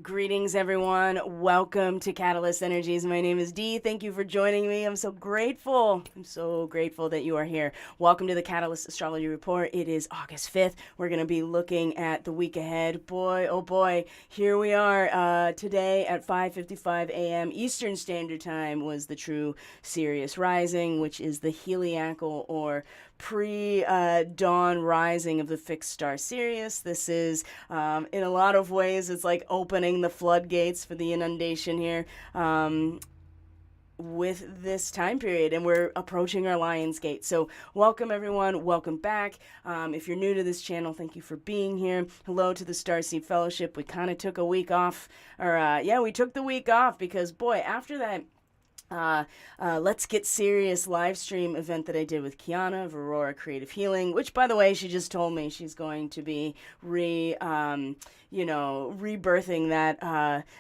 Greetings, everyone. Welcome to Catalyst Energies. My name is Dee. Thank you for joining me. I'm so grateful. I'm so grateful that you are here. Welcome to the Catalyst Astrology Report. It is August 5th. We're going to be looking at the week ahead. Boy, oh boy, here we are. Today at 5:55 a.m. Eastern Standard Time was the true Sirius Rising, which is the heliacal or pre-dawn rising of the fixed star Sirius. This is, in a lot of ways, it's like opening the floodgates for the inundation here with this time period, and we're approaching our Lion's Gate. So welcome, everyone. Welcome back. If you're new to this channel, thank you for being here. Hello to the Starseed Fellowship. We kind of took a week off, we took the week off because, boy, after that Let's Get Serious live stream event that I did with Kiana of Aurora Creative Healing, which, by the way, she just told me she's going to be rebirthing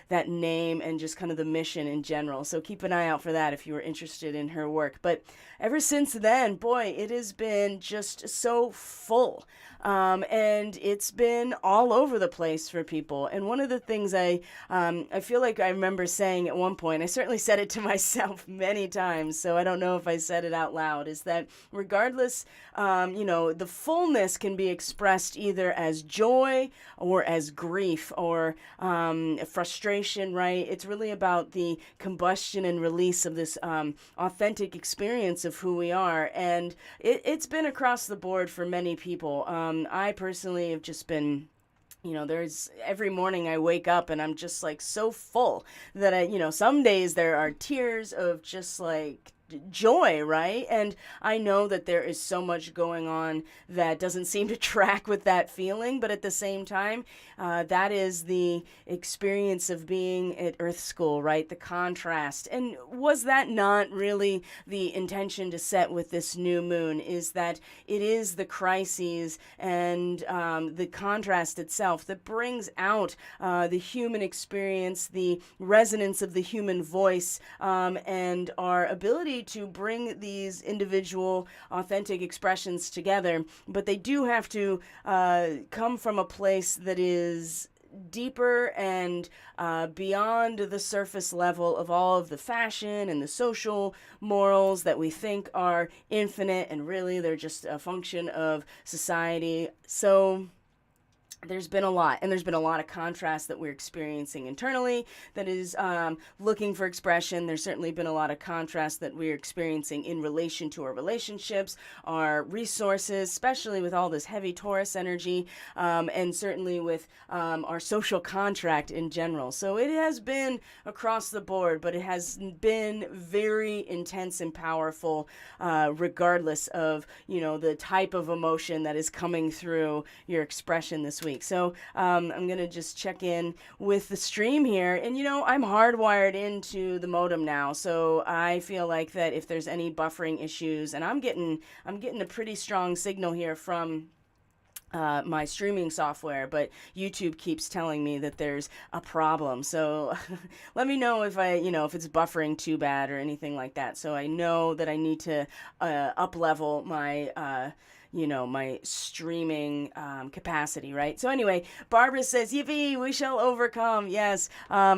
that name and just kind of the mission in general. So keep an eye out for that if you are interested in her work. But ever since then, boy, it has been just so full. And it's been all over the place for people. And one of the things I feel like I remember saying at one point, I certainly said it to myself many times, so I don't know if I said it out loud, is that regardless, the fullness can be expressed either as joy or as grief or frustration, right? It's really about the combustion and release of this authentic experience of who we are. And it's been across the board for many people. I personally have just been, there's every morning I wake up and I'm just like so full that some days there are tears of just like joy, right? And I know that there is so much going on that doesn't seem to track with that feeling, but at the same time, that is the experience of being at Earth School, right? The contrast. And was that not really the intention to set with this new moon, is that it is the crises and the contrast itself that brings out the human experience, the resonance of the human voice, and our ability to bring these individual authentic expressions together, but they do have to come from a place that is deeper and beyond the surface level of all of the fashion and the social morals that we think are infinite, and really they're just a function of society. So there's been a lot, and there's been a lot of contrast that we're experiencing internally that is looking for expression. There's certainly been a lot of contrast that we're experiencing in relation to our relationships, our resources, especially with all this heavy Taurus energy, and certainly with our social contract in general. So it has been across the board, but it has been very intense and powerful, regardless of, the type of emotion that is coming through your expression this week. So I'm going to just check in with the stream here. And, I'm hardwired into the modem now. So I feel like that if there's any buffering issues, and I'm getting a pretty strong signal here from my streaming software, but YouTube keeps telling me that there's a problem. So let me know if if it's buffering too bad or anything like that. So I know that I need to up level my my streaming capacity, right? So anyway, Barbara says, yippee, we shall overcome. Yes,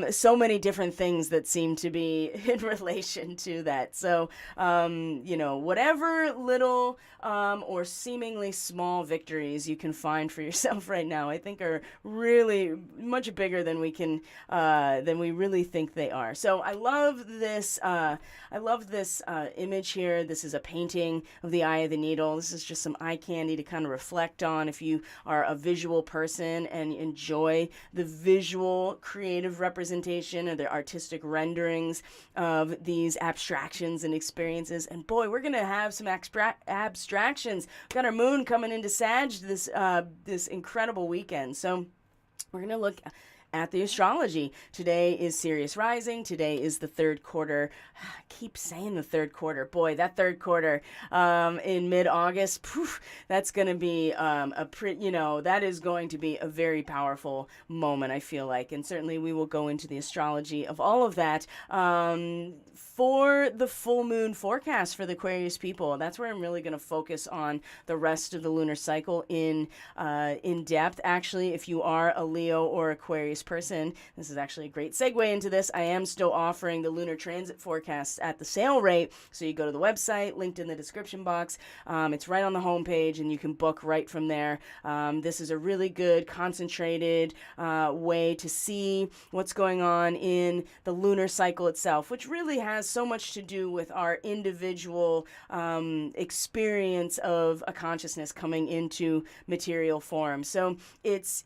so many different things that seem to be in relation to that. So, whatever little or seemingly small victories you can find for yourself right now, I think are really much bigger than we really think they are. So I love this. Image here. This is a painting of the Eye of the Needle. This is just some eye candy to kind of reflect on if you are a visual person and enjoy the visual creative representation or the artistic renderings of these abstractions and experiences. And boy, we're going to have some abstractions. We've got our moon coming into Sag this incredible weekend. So we're going to look at the astrology. Today is Sirius Rising. Today is the third quarter. I keep saying the third quarter. Boy, that third quarter in mid-August, that's going to be that is going to be a very powerful moment, I feel like. And certainly we will go into the astrology of all of that for the full moon forecast for the Aquarius people. That's where I'm really going to focus on the rest of the lunar cycle in depth. Actually, if you are a Leo or Aquarius person, this is actually a great segue into this, I am still offering the lunar transit forecasts at the sale rate. So you go to the website, linked in the description box. It's right on the homepage, and you can book right from there. This is a really good, concentrated way to see what's going on in the lunar cycle itself, which really has so much to do with our individual experience of a consciousness coming into material form. So it's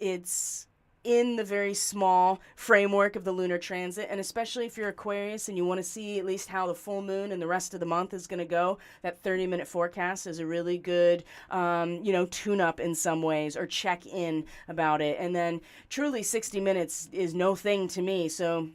in the very small framework of the lunar transit, and especially if you're Aquarius and you want to see at least how the full moon and the rest of the month is going to go, that 30-minute forecast is a really good, tune-up in some ways, or check in about it. And then truly 60 minutes is no thing to me, so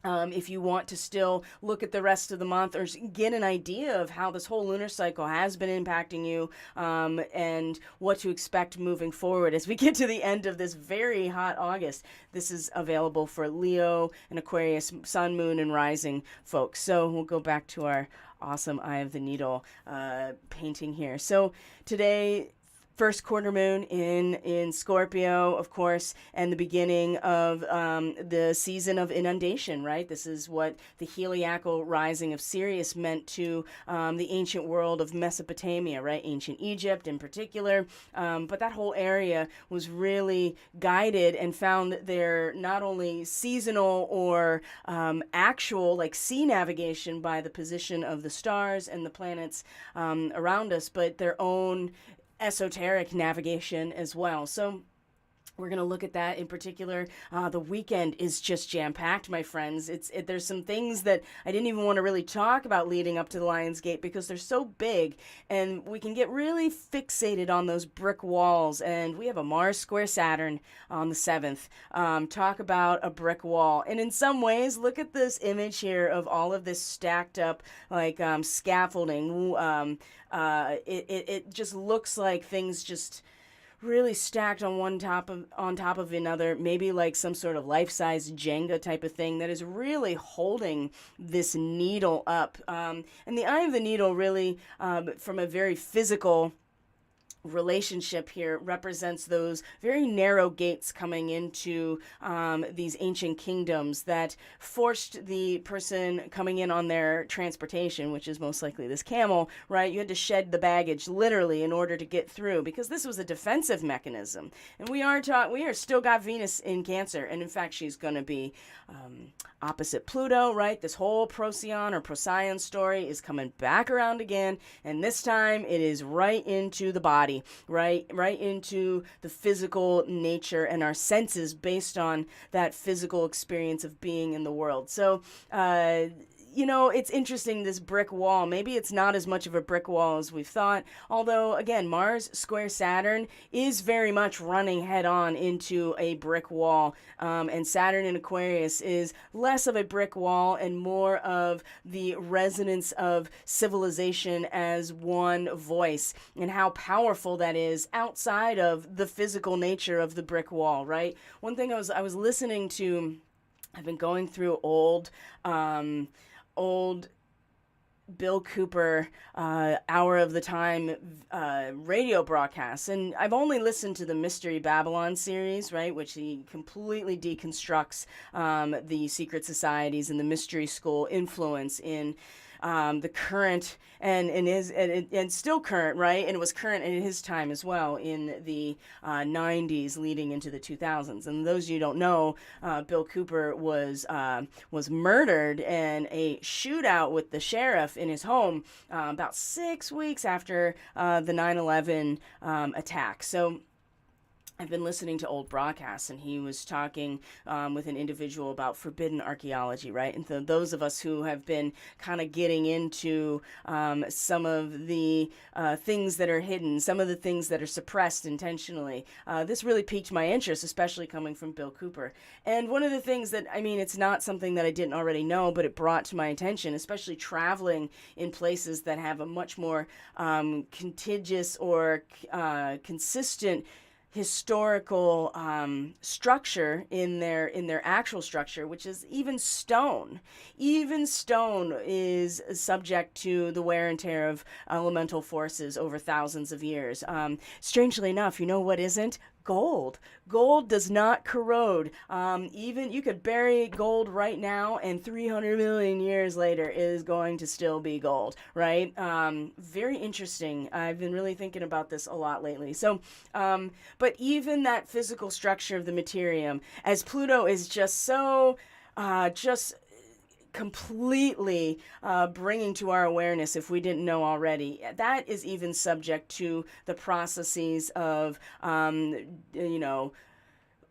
if you want to still look at the rest of the month or get an idea of how this whole lunar cycle has been impacting you, and what to expect moving forward as we get to the end of this very hot August, this is available for Leo and Aquarius, Sun, Moon, and Rising folks. So we'll go back to our awesome Eye of the Needle painting here. So today, first quarter moon in Scorpio, of course, and the beginning of the season of inundation, right? This is what the heliacal rising of Sirius meant to the ancient world of Mesopotamia, right? Ancient Egypt in particular. But that whole area was really guided and found their not only seasonal or actual, like sea navigation by the position of the stars and the planets around us, but their own esoteric navigation as well. So we're going to look at that in particular. The weekend is just jam-packed, my friends. There's some things that I didn't even want to really talk about leading up to the Lion's Gate because they're so big, and we can get really fixated on those brick walls. And we have a Mars square Saturn on the 7th. Talk about a brick wall. And in some ways, look at this image here of all of this stacked up like scaffolding. It just looks like things just really stacked on top of another, maybe like some sort of life-size Jenga type of thing that is really holding this needle up. And the Eye of the Needle really, from a very physical relationship here, represents those very narrow gates coming into these ancient kingdoms that forced the person coming in on their transportation, which is most likely this camel, right? You had to shed the baggage literally in order to get through, because this was a defensive mechanism. And we are still got Venus in Cancer, and in fact she's going to be opposite Pluto, right? This whole Procyon or Procyon story is coming back around again, and this time it is right into the body, right into the physical nature and our senses based on that physical experience of being in the world. So it's interesting, this brick wall. Maybe it's not as much of a brick wall as we've thought, although, again, Mars square Saturn is very much running head-on into a brick wall, and Saturn in Aquarius is less of a brick wall and more of the resonance of civilization as one voice, and how powerful that is outside of the physical nature of the brick wall, right? One thing I was listening to, I've been going through old Bill Cooper Hour of the Time radio broadcasts, and I've only listened to the Mystery Babylon series, right, which he completely deconstructs the secret societies and the mystery school influence in the current and still current, right? And it was current in his time as well in the 90s leading into the 2000s. And those of you who don't know, Bill Cooper was murdered in a shootout with the sheriff in his home about 6 weeks after the 9/11 attack. So I've been listening to old broadcasts, and he was talking with an individual about forbidden archaeology, right? And so those of us who have been kind of getting into some of the things that are hidden, some of the things that are suppressed intentionally, this really piqued my interest, especially coming from Bill Cooper. And one of the things that, it's not something that I didn't already know, but it brought to my attention, especially traveling in places that have a much more contiguous or consistent historical structure in their actual structure, which is even stone. Even stone is subject to the wear and tear of elemental forces over thousands of years. Strangely enough, you know what isn't? Gold. Gold does not corrode. Even you could bury gold right now, and 300 million years later is going to still be gold, right? Very interesting. I've been really thinking about this a lot lately. So, but even that physical structure of the materium, as Pluto is just so, just completely bringing to our awareness, if we didn't know already, that is even subject to the processes of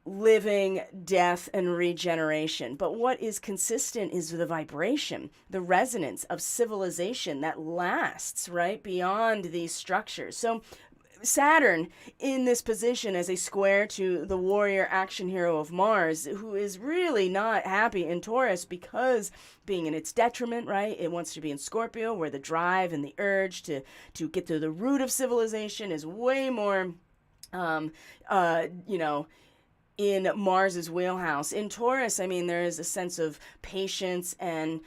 living, death, and regeneration. But what is consistent is the vibration, the resonance of civilization that lasts, right, beyond these structures. So Saturn in this position as a square to the warrior action hero of Mars, who is really not happy in Taurus because being in its detriment, right? It wants to be in Scorpio, where the drive and the urge to get to the root of civilization is way more, in Mars's wheelhouse. In Taurus, I mean, there is a sense of patience and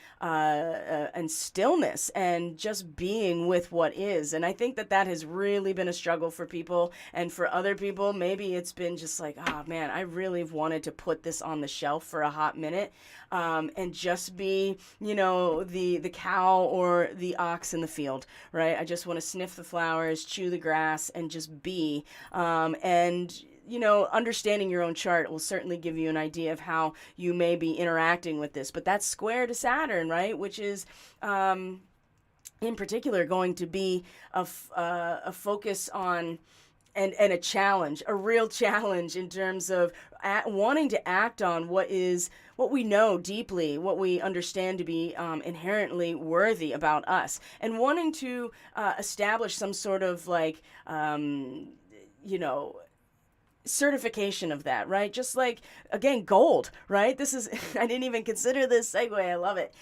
stillness and just being with what is. And I think that has really been a struggle for people. And for other people, maybe it's been just like, oh man, I really wanted to put this on the shelf for a hot minute, and just be, the cow or the ox in the field, right? I just want to sniff the flowers, chew the grass, and just be. Understanding your own chart will certainly give you an idea of how you may be interacting with this. But that's square to Saturn, right? Which is, in particular, going to be a focus on and a challenge, a real challenge in terms of wanting to act on what we know deeply, what we understand to be inherently worthy about us, and wanting to establish some sort of certification of that, right? Just like, again, gold, right? This is, I didn't even consider this segue. I love it.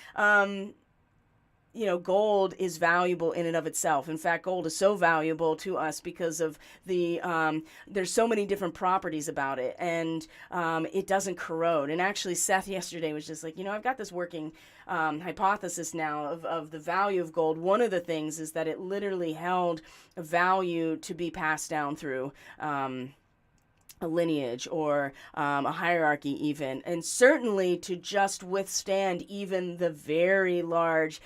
Gold is valuable in and of itself. In fact, gold is so valuable to us because of there's so many different properties about it, and it doesn't corrode. And actually, Seth yesterday was just like, I've got this working hypothesis now of the value of gold. One of the things is that it literally held a value to be passed down through a lineage or a hierarchy even, and certainly to just withstand even the very large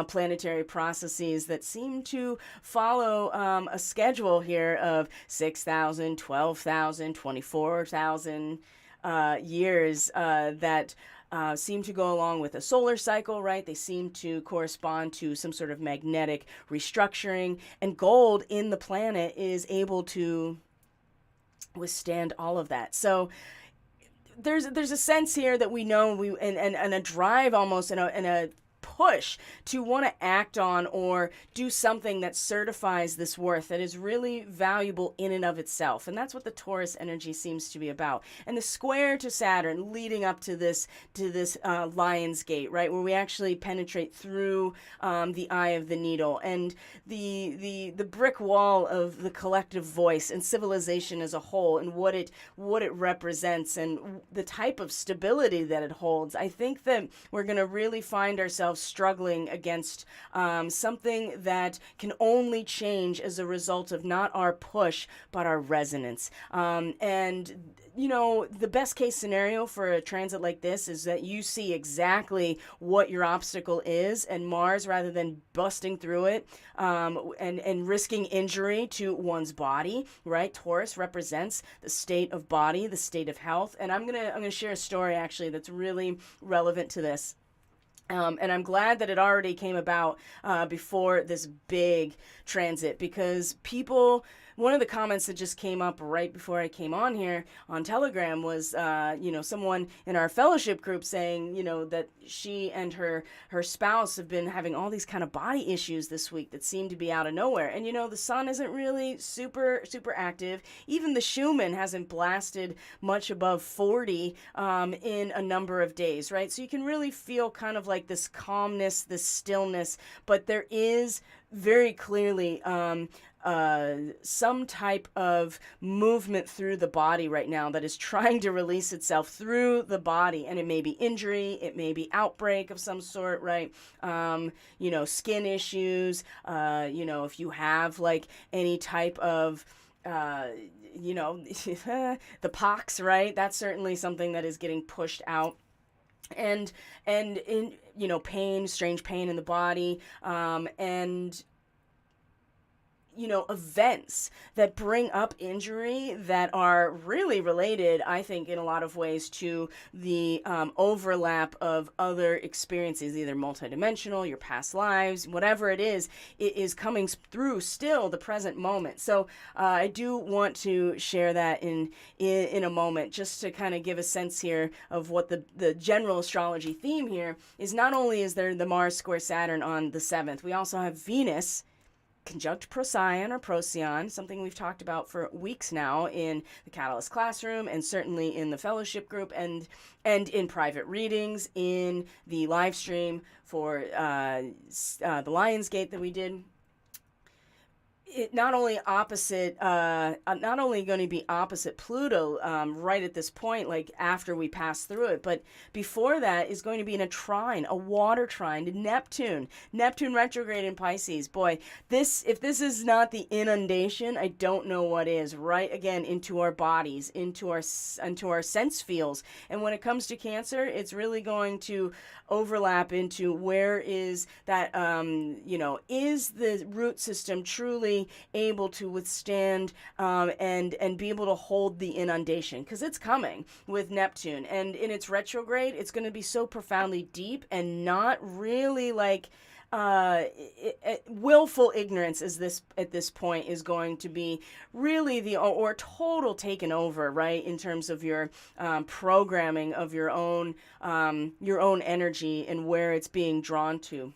planetary processes that seem to follow a schedule here of 6,000, 12,000, 24,000 years that seem to go along with a solar cycle, right? They seem to correspond to some sort of magnetic restructuring, and gold in the planet is able to withstand all of that. So there's a sense here that we know and a drive almost and a push to want to act on or do something that certifies this worth that is really valuable in and of itself. And that's what the Taurus energy seems to be about. And the square to Saturn leading up to this Lion's Gate, right, where we actually penetrate through the eye of the needle, and the brick wall of the collective voice and civilization as a whole, and what it represents and the type of stability that it holds. I think that we're going to really find ourselves struggling against something that can only change as a result of not our push but our resonance. And the best case scenario for a transit like this is that you see exactly what your obstacle is, and Mars, rather than busting through it and risking injury to one's body, right? Taurus represents the state of body, the state of health. And I'm gonna share a story actually that's really relevant to this. And I'm glad that it already came about before this big transit, because one of the comments that just came up right before I came on here on Telegram was, someone in our fellowship group saying, that she and her spouse have been having all these kind of body issues this week that seem to be out of nowhere. And, the sun isn't really super, super active. Even the Schumann hasn't blasted much above 40 in a number of days, right? So you can really feel kind of like this calmness, this stillness, but there is very clearly some type of movement through the body right now that is trying to release itself through the body. And it may be injury, it may be outbreak of some sort, right? Skin issues, if you have like any type of you know, the pox, right? That's certainly something that is getting pushed out. And in, you know, pain, strange pain in the body, and you know, events that bring up injury that are really related, I think, in a lot of ways to the overlap of other experiences, either multidimensional, your past lives, whatever it is coming through still the present moment. So I do want to share that in a moment, just to kind of give a sense here of what the general astrology theme here is. Not only is there the Mars square Saturn on the 7th, we also have Venus conjunct Procyon or Procyon, something we've talked about for weeks now in the Catalyst Classroom, and certainly in the fellowship group, and in private readings, in the live stream for the Lionsgate that we did. It not only going to be opposite Pluto right at this point, like after we pass through it, but before that is going to be in a trine, a water trine to Neptune retrograde in Pisces. Boy, if this is not the inundation, I don't know what is. Right again into our bodies, into our sense fields, and when it comes to Cancer, it's really going to overlap into where is that is the root system truly able to withstand and be able to hold the inundation, because it's coming with Neptune, and in its retrograde it's going to be so profoundly deep and not really like willful ignorance is this at this point is going to be really the or total taken over, right, in terms of your programming of your own energy and where it's being drawn to.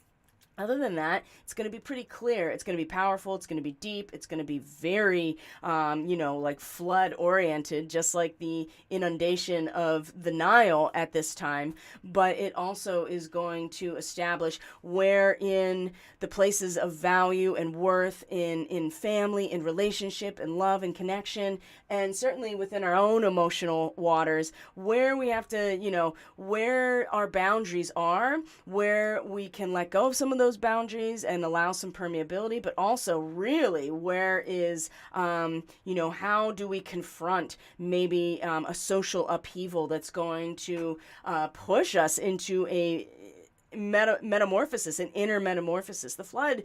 Other than that, it's going to be pretty clear. It's going to be powerful. It's going to be deep. It's going to be very, like flood oriented, just like the inundation of the Nile at this time. But it also is going to establish where in the places of value and worth in family, in relationship, and love and connection, and certainly within our own emotional waters, where we have to, where our boundaries are, where we can let go of some of those boundaries and allow some permeability, but also really where is, how do we confront maybe a social upheaval that's going to push us into a metamorphosis, an inner metamorphosis. The flood,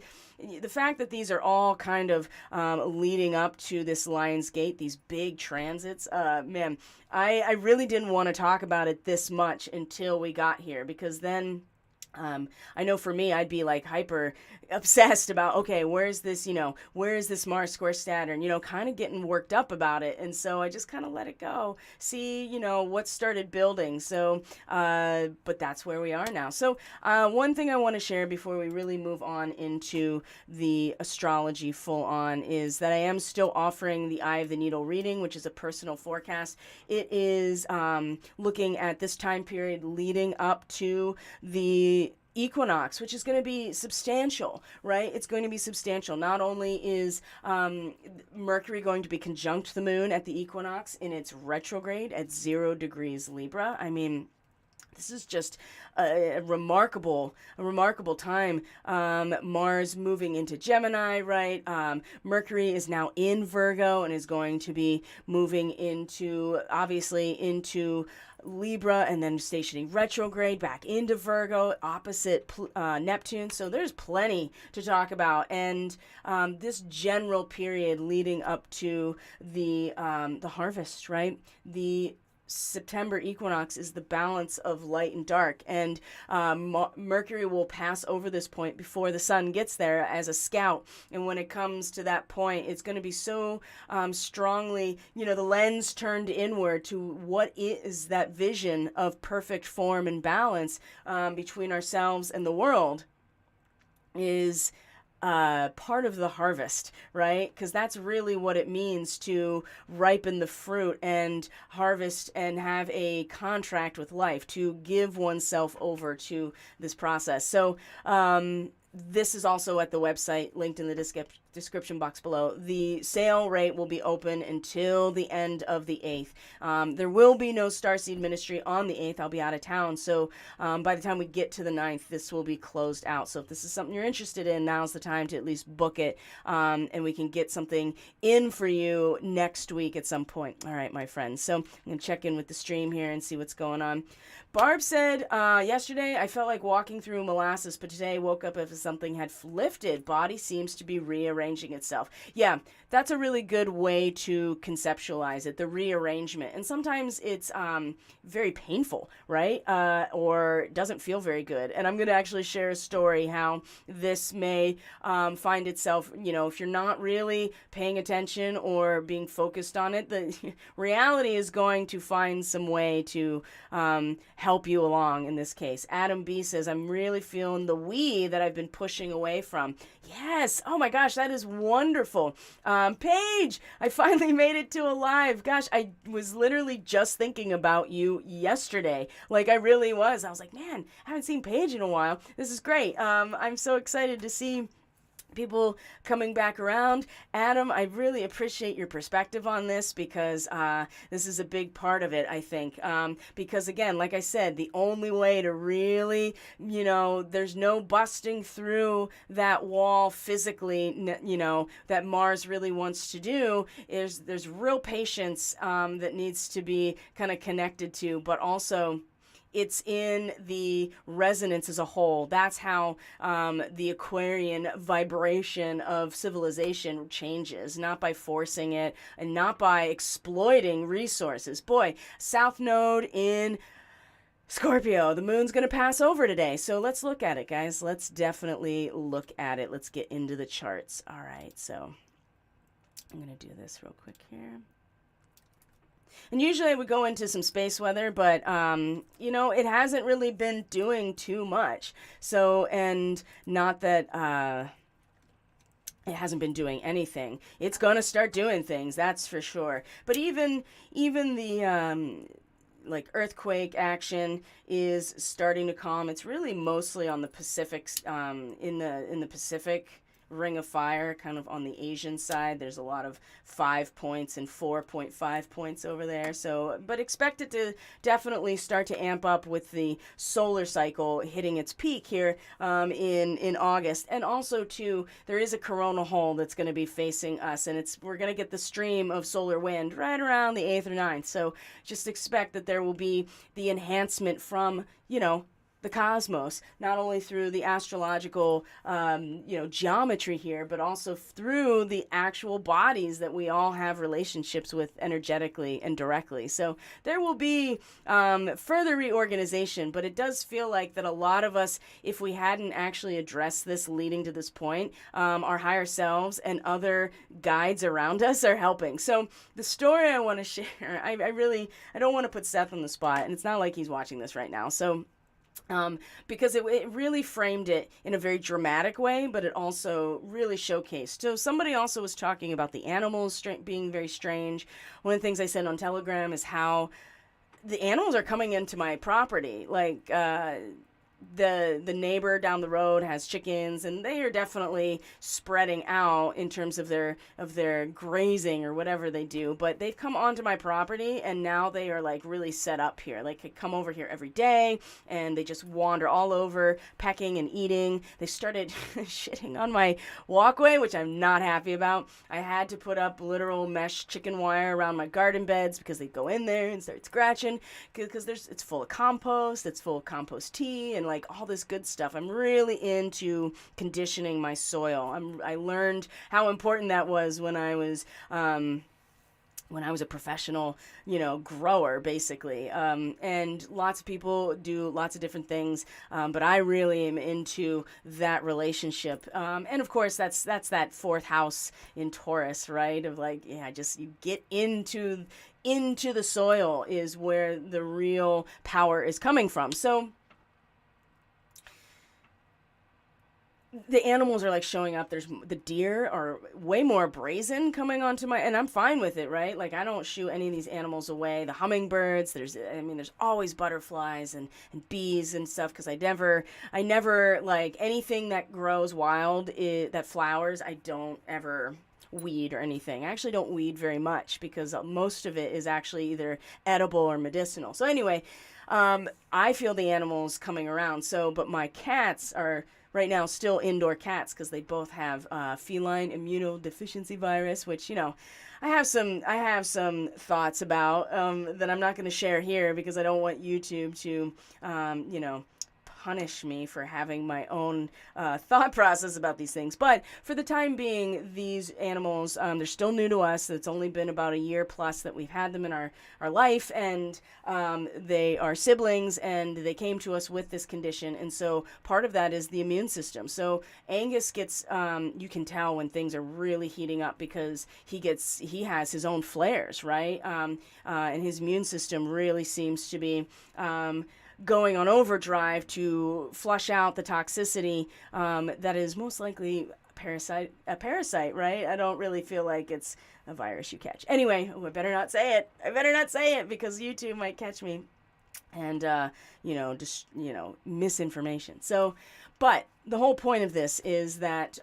the fact that these are all kind of leading up to this Lion's Gate, these big transits, I really didn't want to talk about it this much until we got here, because then I know for me, I'd be like hyper obsessed about, okay, where's this Mars square Saturn, kind of getting worked up about it. And so I just kind of let it go, see, what started building. So, but that's where we are now. So one thing I want to share before we really move on into the astrology full on is that I am still offering the Eye of the Needle reading, which is a personal forecast. It is looking at this time period leading up to the equinox, which is going to be substantial, right? It's going to be substantial. Not only is Mercury going to be conjunct the moon at the equinox in its retrograde at 0 degrees Libra. I mean, this is just a remarkable time. Mars moving into Gemini, right? Mercury is now in Virgo and is going to be moving into Libra, and then stationing retrograde back into Virgo, opposite Neptune. So there's plenty to talk about, and this general period leading up to the harvest, right? The September equinox is the balance of light and dark, and Mercury will pass over this point before the sun gets there as a scout. And when it comes to that point, it's going to be so strongly, the lens turned inward to what is that vision of perfect form and balance between ourselves and the world is part of the harvest, right? Because that's really what it means to ripen the fruit and harvest and have a contract with life, to give oneself over to this process. So this is also at the website, linked in the description box below. The sale rate will be open until the end of the 8th. There will be no Starseed Ministry on the 8th. I'll be out of town. So by the time we get to the 9th, this will be closed out. So if this is something you're interested in, now's the time to at least book it. And we can get something in for you next week at some point. All right, my friends. So I'm going to check in with the stream here and see what's going on. Barb said, yesterday I felt like walking through molasses, but today woke up as if something had lifted. Body seems to be rearranging itself. Yeah, that's a really good way to conceptualize it, the rearrangement. And sometimes it's very painful, right? Or doesn't feel very good. And I'm going to actually share a story how this may find itself, you know, if you're not really paying attention or being focused on it, the reality is going to find some way to help you along in this case. Adam B says, I'm really feeling the we that I've been pushing away from. Yes. Oh my gosh, that is wonderful. Paige, I finally made it to a live. Gosh, I was literally just thinking about you yesterday. Like I really was. I was like, man, I haven't seen Paige in a while. This is great. I'm so excited to see people coming back around. Adam, I really appreciate your perspective on this because this is a big part of it, I think. Because again, like I said, the only way to really, you know, there's no busting through that wall physically, you know, that Mars really wants to do is there's real patience that needs to be kind of connected to, but also it's in the resonance as a whole. That's how the Aquarian vibration of civilization changes, not by forcing it and not by exploiting resources. Boy, South Node in Scorpio, the moon's going to pass over today. So let's look at it, guys. Let's definitely look at it. Let's get into the charts. All right, so I'm going to do this real quick here. And usually I would go into some space weather, but, you know, it hasn't really been doing too much. So, and not that it hasn't been doing anything. It's going to start doing things, that's for sure. But even the like earthquake action is starting to calm. It's really mostly on the Pacific, in the Pacific Ring of Fire, kind of on the Asian side. There's a lot of 5 points and 4.5 points over there. So, but expect it to definitely start to amp up with the solar cycle hitting its peak here in August. And also too, there is a coronal hole that's going to be facing us, and we're going to get the stream of solar wind right around the 8th or 9th. So just expect that there will be the enhancement from, you know, the cosmos, not only through the astrological, you know, geometry here, but also through the actual bodies that we all have relationships with energetically and directly. So there will be further reorganization, but it does feel like that a lot of us, if we hadn't actually addressed this leading to this point, our higher selves and other guides around us are helping. So the story I want to share, I don't want to put Seth on the spot, and it's not like he's watching this right now. So because it really framed it in a very dramatic way, but it also really showcased. So somebody also was talking about the animals being very strange. One of the things I said on Telegram is how the animals are coming into my property. Like, the neighbor down the road has chickens, and they are definitely spreading out in terms of their grazing or whatever they do, but they've come onto my property, and now they are like really set up here. Like, they come over here every day and they just wander all over, pecking and eating. They started shitting on my walkway, which I'm not happy about. I had to put up literal mesh chicken wire around my garden beds because they go in there and start scratching, because it's full of compost, it's full of compost tea and like all this good stuff. I'm really into conditioning my soil. I learned how important that was when I was a professional, you know, grower, basically. And lots of people do lots of different things, but I really am into that relationship. And of course, that's that fourth house in Taurus, right? Of like, yeah, just you get into the soil is where the real power is coming from. So the animals are like showing up. There's the deer are way more brazen coming onto my, and I'm fine with it, right? Like I don't shoo any of these animals away. The hummingbirds, there's always butterflies and bees and stuff because I never like anything that grows wild, that flowers. I don't ever weed or anything. I actually don't weed very much because most of it is actually either edible or medicinal. So anyway, I feel the animals coming around. So, but my cats are right now still indoor cats because they both have feline immunodeficiency virus, which I have some thoughts about that I'm not going to share here because I don't want YouTube to punish me for having my own thought process about these things. But for the time being, these animals, they're still new to us. It's only been about a year plus that we've had them in our life, and they are siblings, and they came to us with this condition. And so part of that is the immune system. So Angus gets, you can tell when things are really heating up because he has his own flares, right? And his immune system really seems to be going on overdrive to flush out the toxicity that is most likely a parasite, right? I don't really feel like it's a virus you catch. Anyway, I better not say it because YouTube might catch me and misinformation. So, but the whole point of this is that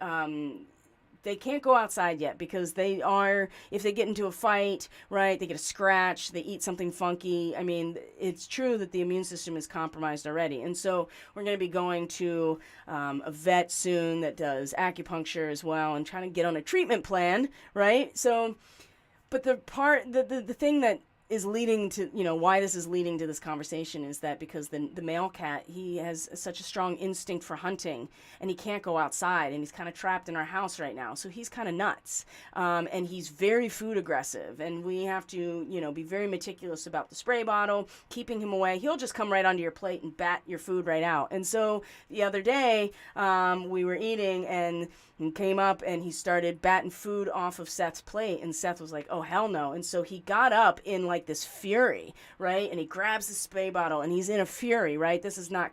they can't go outside yet because if they get into a fight, right, they get a scratch, they eat something funky. I mean, it's true that the immune system is compromised already. And so we're going to be going to a vet soon that does acupuncture as well and trying to get on a treatment plan, right? So, but the thing that is leading to, why this is leading to this conversation is that because the male cat, he has such a strong instinct for hunting and he can't go outside and he's kind of trapped in our house right now. So he's kind of nuts. And he's very food aggressive and we have to, be very meticulous about the spray bottle, keeping him away. He'll just come right onto your plate and bat your food right out. And so the other day, we were eating and came up and he started batting food off of Seth's plate and Seth was like, oh hell no. And so he got up in like this fury, right? And he grabs the spray bottle and he's in a fury, right? This is not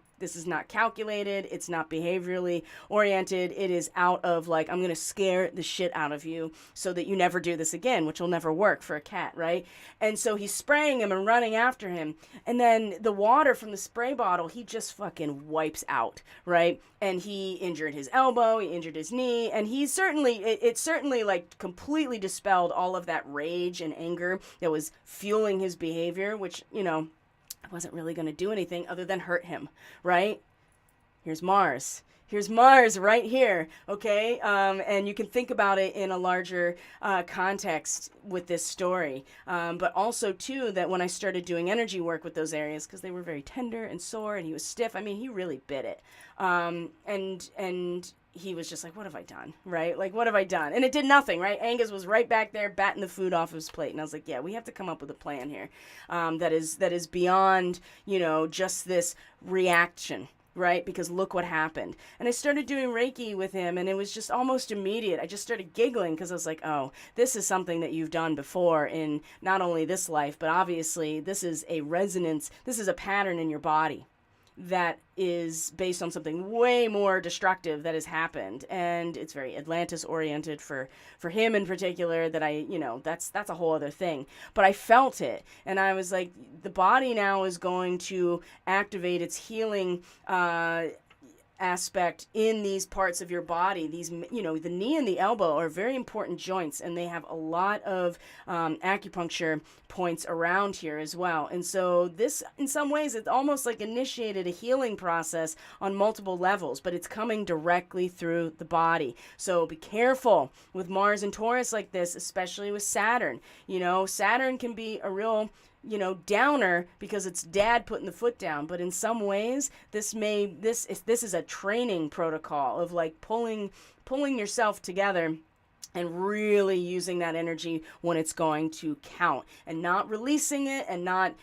calculated. It's not behaviorally oriented. It is out of like, I'm going to scare the shit out of you so that you never do this again, which will never work for a cat, right? And so he's spraying him and running after him. And then the water from the spray bottle, he just fucking wipes out, right? And he injured his elbow, he injured his knee, and it certainly like completely dispelled all of that rage and anger that was fueling his behavior, which, wasn't really going to do anything other than hurt him, right? Here's Mars right here, okay? And you can think about it in a larger context with this story. But also, too, that when I started doing energy work with those areas, because they were very tender and sore and he was stiff, I mean, he really bit it. And he was just like, what have I done, right? Like, what have I done? And it did nothing, right? Angus was right back there batting the food off his plate. And I was like, yeah, we have to come up with a plan here that is beyond, just this reaction, right? Because look what happened. And I started doing Reiki with him and it was just almost immediate. I just started giggling because I was like, oh, this is something that you've done before in not only this life, but obviously this is a resonance. This is a pattern in your body that is based on something way more destructive that has happened, and it's very Atlantis oriented for him in particular. That that's a whole other thing. But I felt it, and I was like, the body now is going to activate its healing aspect in these parts of your body. These, the knee and the elbow are very important joints, and they have a lot of acupuncture points around here as well. And so this, in some ways, it's almost like initiated a healing process on multiple levels, but it's coming directly through the body. So be careful with Mars and Taurus like this, especially with Saturn. Saturn can be a real downer because it's dad putting the foot down. But in some ways, this is a training protocol of like pulling yourself together and really using that energy when it's going to count and not releasing it and not,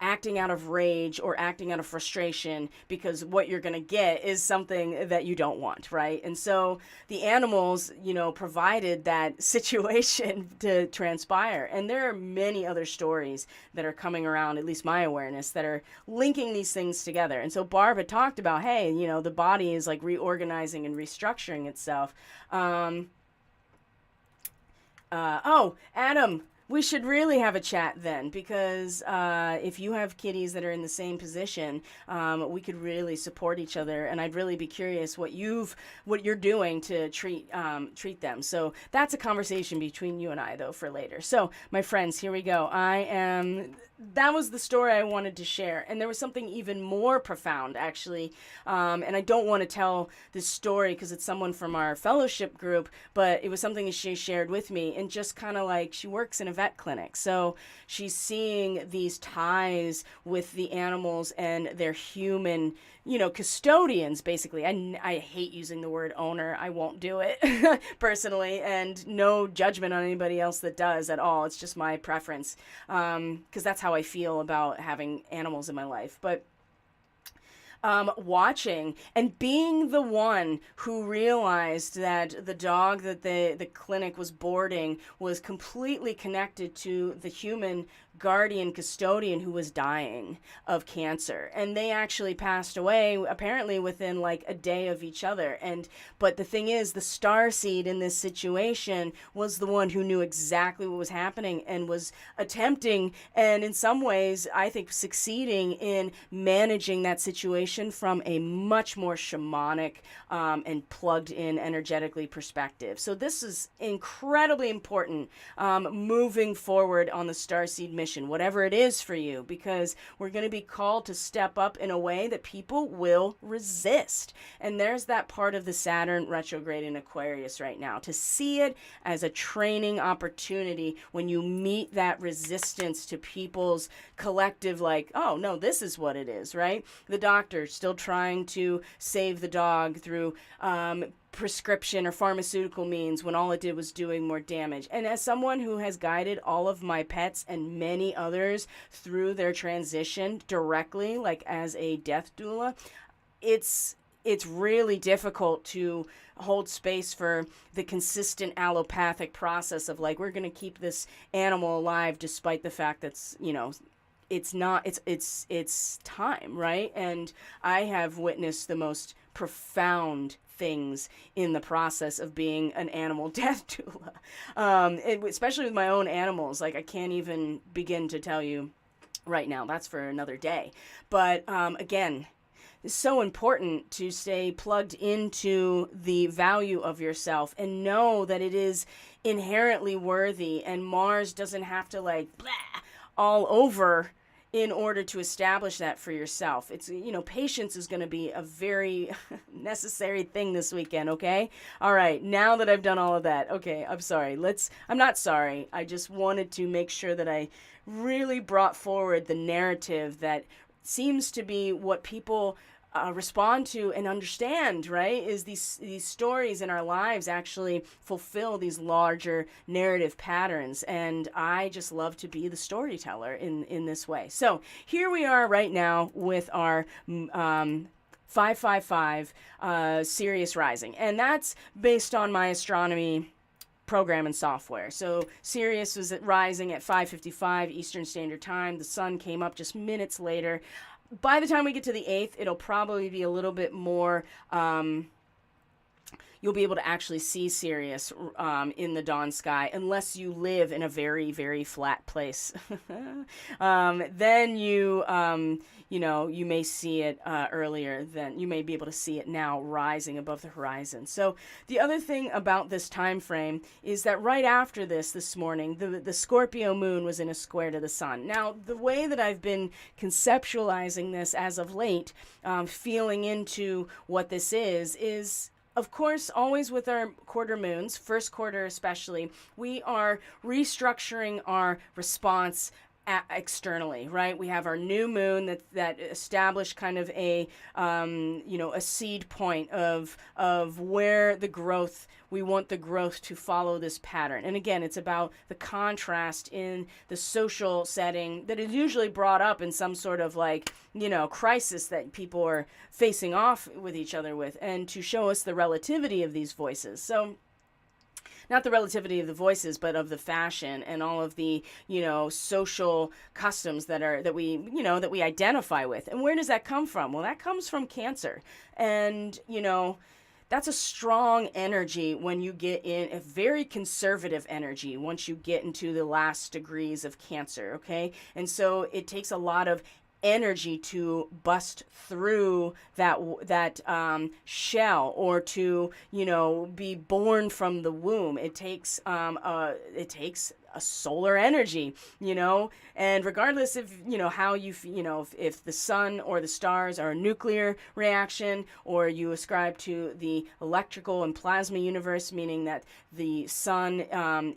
acting out of rage or acting out of frustration, because what you're going to get is something that you don't want, right? And so the animals, provided that situation to transpire. And there are many other stories that are coming around, at least my awareness, that are linking these things together. And so Barb had talked about, hey, the body is like reorganizing and restructuring itself. Adam, we should really have a chat then, because if you have kitties that are in the same position, we could really support each other, and I'd really be curious what you're doing to treat them. So that's a conversation between you and I, though, for later. So, my friends, here we go. That was the story I wanted to share. And there was something even more profound, actually. And I don't want to tell this story because it's someone from our fellowship group, but it was something that she shared with me. And just kind of like, she works in a vet clinic. So she's seeing these ties with the animals and their human, custodians, basically. I hate using the word owner. I won't do it personally, and no judgment on anybody else that does at all. It's just my preference, because that's how I feel about having animals in my life. But watching and being the one who realized that the dog that the clinic was boarding was completely connected to the human guardian custodian who was dying of cancer, and they actually passed away apparently within like a day of each other. But the thing is, the starseed in this situation was the one who knew exactly what was happening and was attempting, and in some ways I think succeeding in managing that situation from a much more shamanic and plugged in energetically perspective. So this is incredibly important moving forward on the starseed mission, whatever it is for you, because we're going to be called to step up in a way that people will resist. And there's that part of the Saturn retrograde in Aquarius right now, to see it as a training opportunity when you meet that resistance to people's collective, like, oh no, this is what it is, right? The doctor still trying to save the dog through prescription or pharmaceutical means when all it did was doing more damage. And as someone who has guided all of my pets and many others through their transition directly, like as a death doula, it's really difficult to hold space for the consistent allopathic process of like, we're going to keep this animal alive despite the fact that's, it's time, right? And I have witnessed the most profound things in the process of being an animal death doula, especially with my own animals. Like, I can't even begin to tell you right now. That's for another day. But again, it's so important to stay plugged into the value of yourself and know that it is inherently worthy, and Mars doesn't have to like blah all over in order to establish that for yourself. It's, patience is going to be a very necessary thing this weekend, okay? All right, now that I've done all of that, okay, I'm sorry. I'm not sorry. I just wanted to make sure that I really brought forward the narrative that seems to be what people respond to and understand, right? Is these stories in our lives actually fulfill these larger narrative patterns, and I just love to be the storyteller in this way. So here we are right now with our 555 Sirius Rising, and that's based on my astronomy program and software. So Sirius was rising at 5:55 Eastern Standard Time. The sun came up just minutes later. By the time we get to the 8th, it'll probably be a little bit more, you'll be able to actually see Sirius in the dawn sky, unless you live in a very, very flat place. Then you may see it earlier than, you may be able to see it now rising above the horizon. So the other thing about this time frame is that right after this morning, the Scorpio moon was in a square to the sun. Now, the way that I've been conceptualizing this as of late, feeling into what this is, of course, always with our quarter moons, first quarter especially, we are restructuring our response externally, right? We have our new moon that established kind of a a seed point of where the growth, we want the growth to follow this pattern. And again, it's about the contrast in the social setting that is usually brought up in some sort of like, crisis that people are facing off with each other with, and to show us the relativity of these voices. So not the relativity of the voices, but of the fashion and all of the, social customs that we identify with. And where does that come from? Well, that comes from Cancer. And, that's a strong energy when you get in, a very conservative energy once you get into the last degrees of Cancer, okay? And so it takes a lot of energy to bust through that shell, or to be born from the womb. It takes a solar energy, and regardless of how you if the sun or the stars are a nuclear reaction, or you ascribe to the electrical and plasma universe, meaning that the sun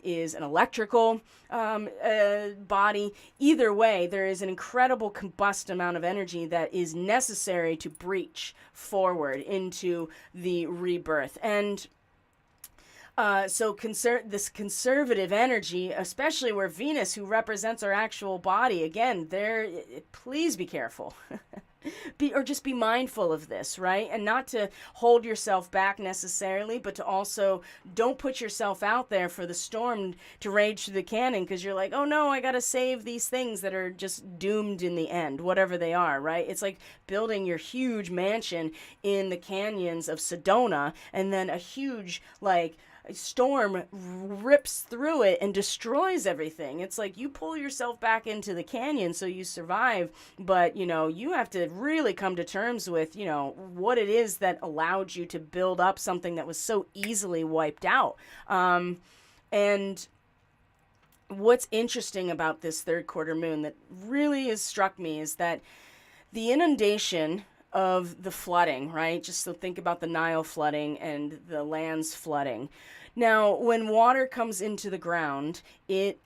is an electrical body, either way, there is an incredible combust amount of energy that is necessary to breach forward into the rebirth. And so this conservative energy, especially where Venus, who represents our actual body, again, please be careful. Just be mindful of this, right? And not to hold yourself back necessarily, but to also don't put yourself out there for the storm to rage through the canyon, because you're like, oh no, I got to save these things that are just doomed in the end, whatever they are, right? It's like building your huge mansion in the canyons of Sedona, and then a huge, a storm rips through it and destroys everything. It's like you pull yourself back into the canyon so you survive, but you have to really come to terms with what it is that allowed you to build up something that was so easily wiped out. And what's interesting about this third quarter moon that really has struck me is that the inundation of the flooding, right? Just so think about the Nile flooding and the lands flooding. Now, when water comes into the ground, it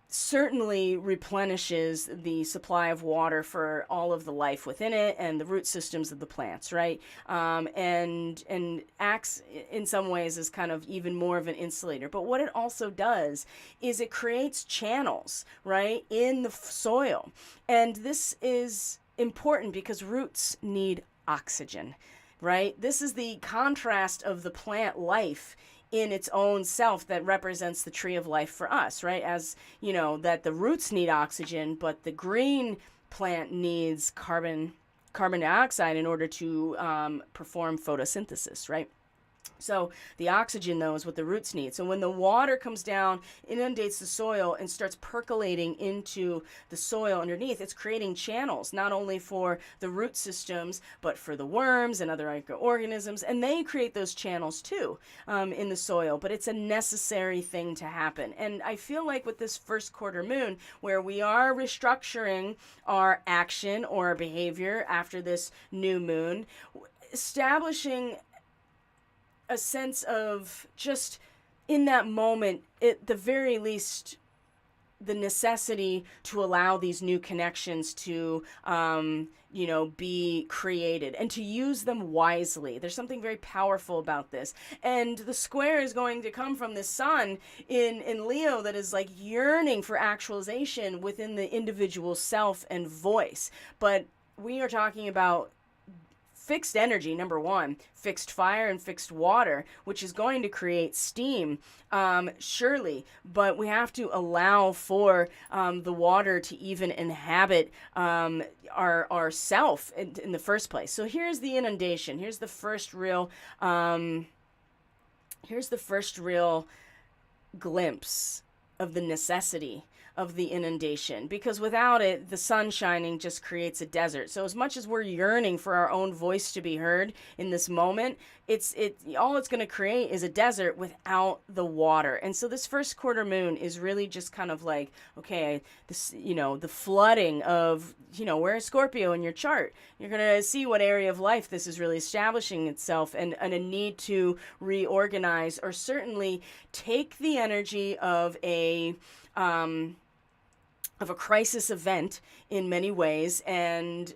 certainly replenishes the supply of water for all of the life within it and the root systems of the plants, right? And acts in some ways as kind of even more of an insulator. But what it also does is it creates channels, right, in the soil. And this is important because roots need oxygen, right? This is the contrast of the plant life in its own self that represents the tree of life for us, right? As that the roots need oxygen, but the green plant needs carbon dioxide in order to perform photosynthesis, right? So the oxygen, though, is what the roots need. So when the water comes down, inundates the soil and starts percolating into the soil underneath, it's creating channels, not only for the root systems, but for the worms and other microorganisms. And they create those channels too in the soil. But it's a necessary thing to happen. And I feel like with this first quarter moon, where we are restructuring our action or our behavior after this new moon, establishing a sense of just in that moment, at the very least, the necessity to allow these new connections to, be created and to use them wisely. There's something very powerful about this. And the square is going to come from the sun in Leo that is like yearning for actualization within the individual self and voice. But we are talking about fixed energy, number one, fixed fire and fixed water, which is going to create steam, surely, but we have to allow for the water to even inhabit our self in the first place. So here's the inundation. Here's the first real glimpse of the necessity of the inundation, because without it, the sun shining just creates a desert. So as much as we're yearning for our own voice to be heard in this moment, all it's going to create is a desert without the water. And so this first quarter moon is really just kind of like, okay, this, the flooding of, where is Scorpio in your chart? You're going to see what area of life this is really establishing itself, and a need to reorganize, or certainly take the energy of a a crisis event in many ways, and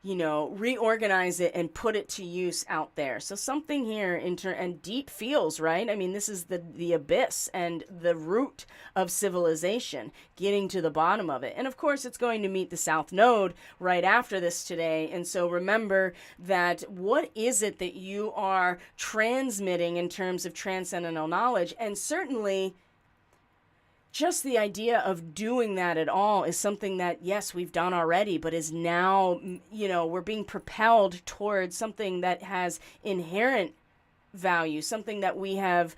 reorganize it and put it to use out there. So something here and deep feels, right? I mean, this is the abyss and the root of civilization, getting to the bottom of it. And of course, it's going to meet the South Node right after this today. And so remember that what is it that you are transmitting in terms of transcendental knowledge? And certainly just the idea of doing that at all is something that, yes, we've done already, but is now, we're being propelled towards something that has inherent value, something that we have,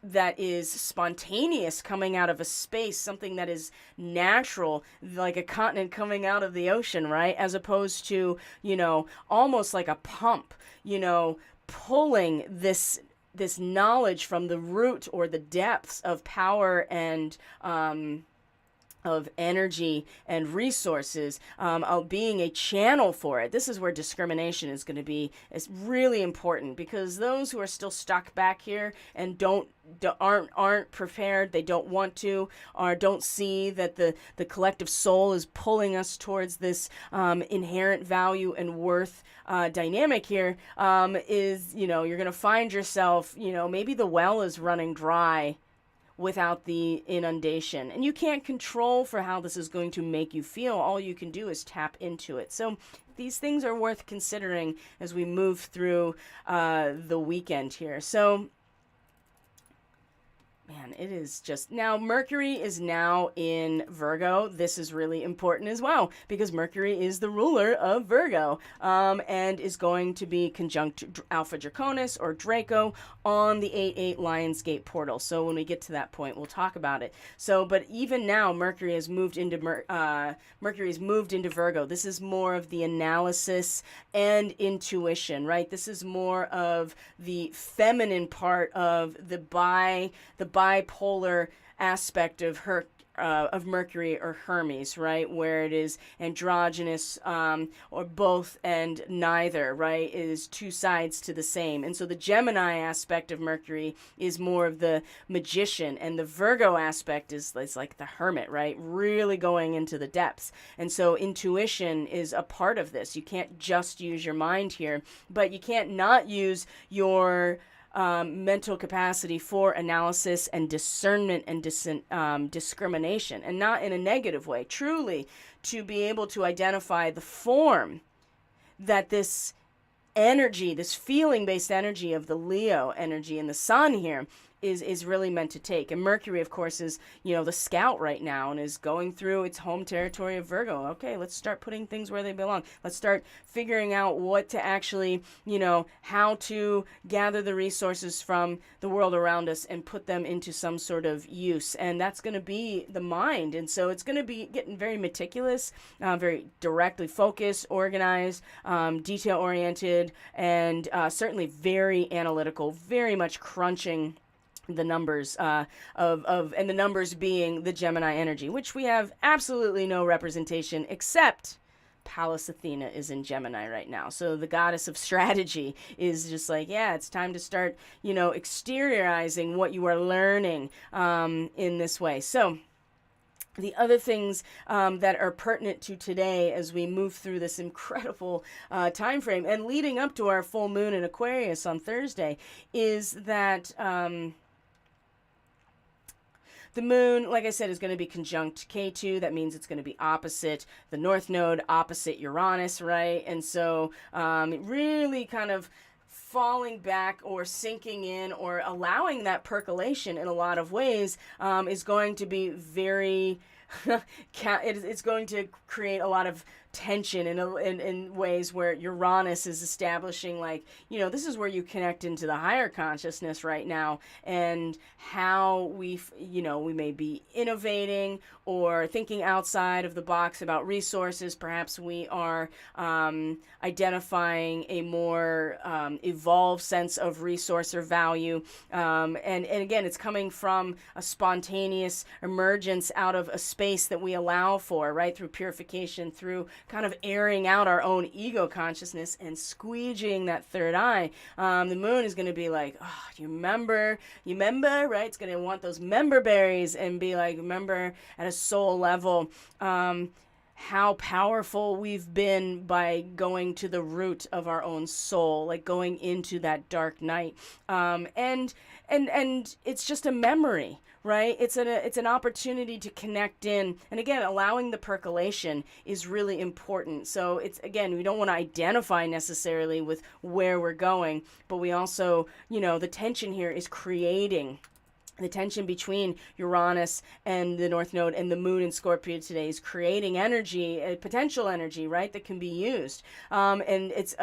that is spontaneous, coming out of a space, something that is natural, like a continent coming out of the ocean, right? As opposed to, almost like a pump, pulling this knowledge from the root or the depths of power and of energy and resources, of being a channel for it. This is where discrimination is going to be is really important, because those who are still stuck back here and aren't prepared, they don't want to, or don't see that the collective soul is pulling us towards this inherent value and worth dynamic here, is, you're going to find yourself, maybe the well is running dry without the inundation, and you can't control for how this is going to make you feel. All you can do is tap into it. So these things are worth considering as we move through the weekend here. So man, it is just... Now, Mercury is now in Virgo. This is really important as well, because Mercury is the ruler of Virgo, and is going to be conjunct Alpha Draconis, or Draco, on the 8-8 Lionsgate portal. So when we get to that point, we'll talk about it. So, but even now, Mercury has moved into Virgo. This is more of the analysis and intuition, right? This is more of the feminine part of the bipolar aspect of Mercury, or Hermes, right? Where it is androgynous, or both and neither, right? It is two sides to the same. And so the Gemini aspect of Mercury is more of the magician, and the Virgo aspect is like the hermit, right? Really going into the depths. And so intuition is a part of this. You can't just use your mind here, but you can't not use your mental capacity for analysis and discernment and discrimination, and not in a negative way. Truly, to be able to identify the form that this energy, this feeling-based energy of the Leo energy in the sun here is really meant to take. And Mercury, of course, is, the scout right now, and is going through its home territory of Virgo. Okay, let's start putting things where they belong. Let's start figuring out what to actually, how to gather the resources from the world around us and put them into some sort of use. And that's going to be the mind. And so it's going to be getting very meticulous, very directly focused, organized, detail-oriented, and certainly very analytical, very much crunching the numbers and the numbers being the Gemini energy, which we have absolutely no representation, except Pallas Athena is in Gemini right now. So the goddess of strategy is just like, yeah, it's time to start, exteriorizing what you are learning in this way. So the other things that are pertinent to today as we move through this incredible time frame and leading up to our full moon in Aquarius on Thursday is that the moon, like I said, is going to be conjunct K2. That means it's going to be opposite the North Node, opposite Uranus, right? And so really kind of falling back or sinking in or allowing that percolation in a lot of ways is going to be very... it's going to create a lot of tension in ways where Uranus is establishing, like, this is where you connect into the higher consciousness right now, and how we may be innovating or thinking outside of the box about resources. Perhaps we are identifying a more evolved sense of resource or value. And again, it's coming from a spontaneous emergence out of a space that we allow for, right? Through purification, through kind of airing out our own ego consciousness and squeegeeing that third eye. The moon is going to be like, oh, do you remember, right? It's going to want those member berries and be like, remember at a soul level, how powerful we've been by going to the root of our own soul, like going into that dark night. And it's just a memory, right? It's an opportunity to connect in. And again, allowing the percolation is really important. So it's, again, we don't want to identify necessarily with where we're going, but we also, the tension here is creating. The tension between Uranus and the North Node and the Moon in Scorpio today is creating energy, potential energy, right, that can be used. And it's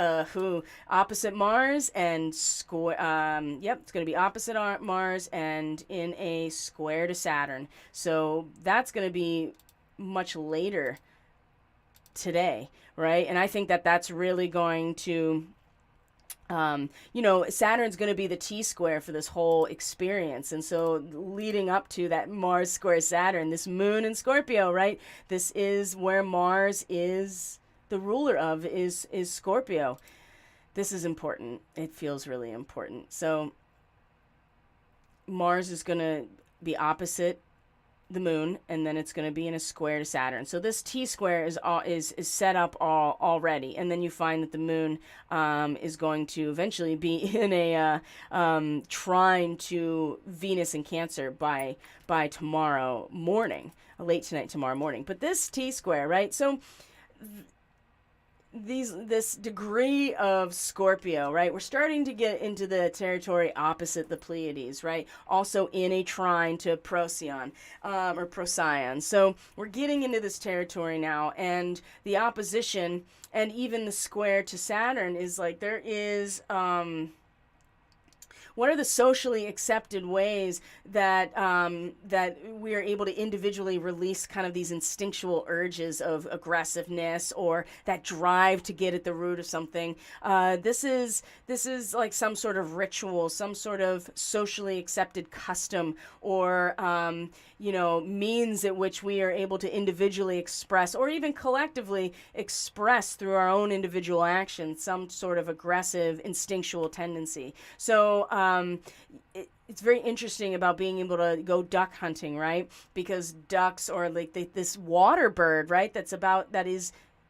opposite Mars and it's going to be opposite Mars and in a square to Saturn. So that's going to be much later today, right? And I think that that's really going to... Saturn's going to be the T-square for this whole experience. And so leading up to that Mars square Saturn, this moon in Scorpio, right? This is where Mars is the ruler of, is Scorpio. This is important. It feels really important. So Mars is going to be opposite the moon, and then it's going to be in a square to Saturn. So this T-square is set up already, and then you find that the moon is going to eventually be in a trine to Venus in Cancer by tomorrow morning, late tonight, tomorrow morning. But this T-square, right? So this degree of Scorpio, right? We're starting to get into the territory opposite the Pleiades, right? Also in a trine to Procyon, or Procyon. So we're getting into this territory now, and the opposition and even the square to Saturn is like, there is, what are the socially accepted ways that that we are able to individually release kind of these instinctual urges of aggressiveness or that drive to get at the root of something? This is like some sort of ritual, some sort of socially accepted custom, or means at which we are able to individually express, or even collectively express through our own individual actions, some sort of aggressive instinctual tendency. So it's very interesting about being able to go duck hunting, right? Because ducks, or like this water bird, right?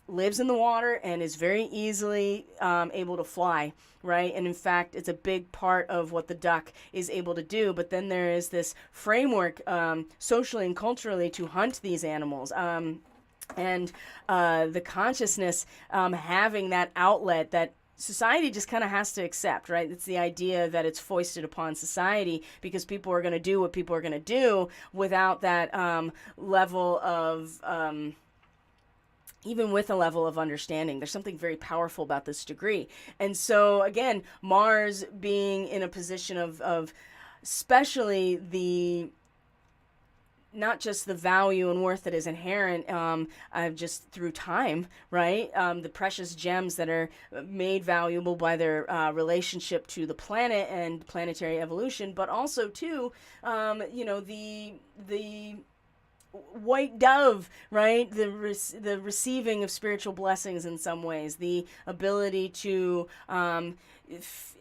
Lives in the water and is very easily able to fly, right? And in fact, it's a big part of what the duck is able to do. But then there is this framework socially and culturally to hunt these animals. And the consciousness having that outlet that society just kind of has to accept, right? It's the idea that it's foisted upon society because people are going to do what people are going to do without that level of... even with a level of understanding. There's something very powerful about this degree. And so, again, Mars being in a position of especially not just the value and worth that is inherent just through time, right? The precious gems that are made valuable by their relationship to the planet and planetary evolution, but also too, the white dove, right? The receiving of spiritual blessings in some ways, the ability to,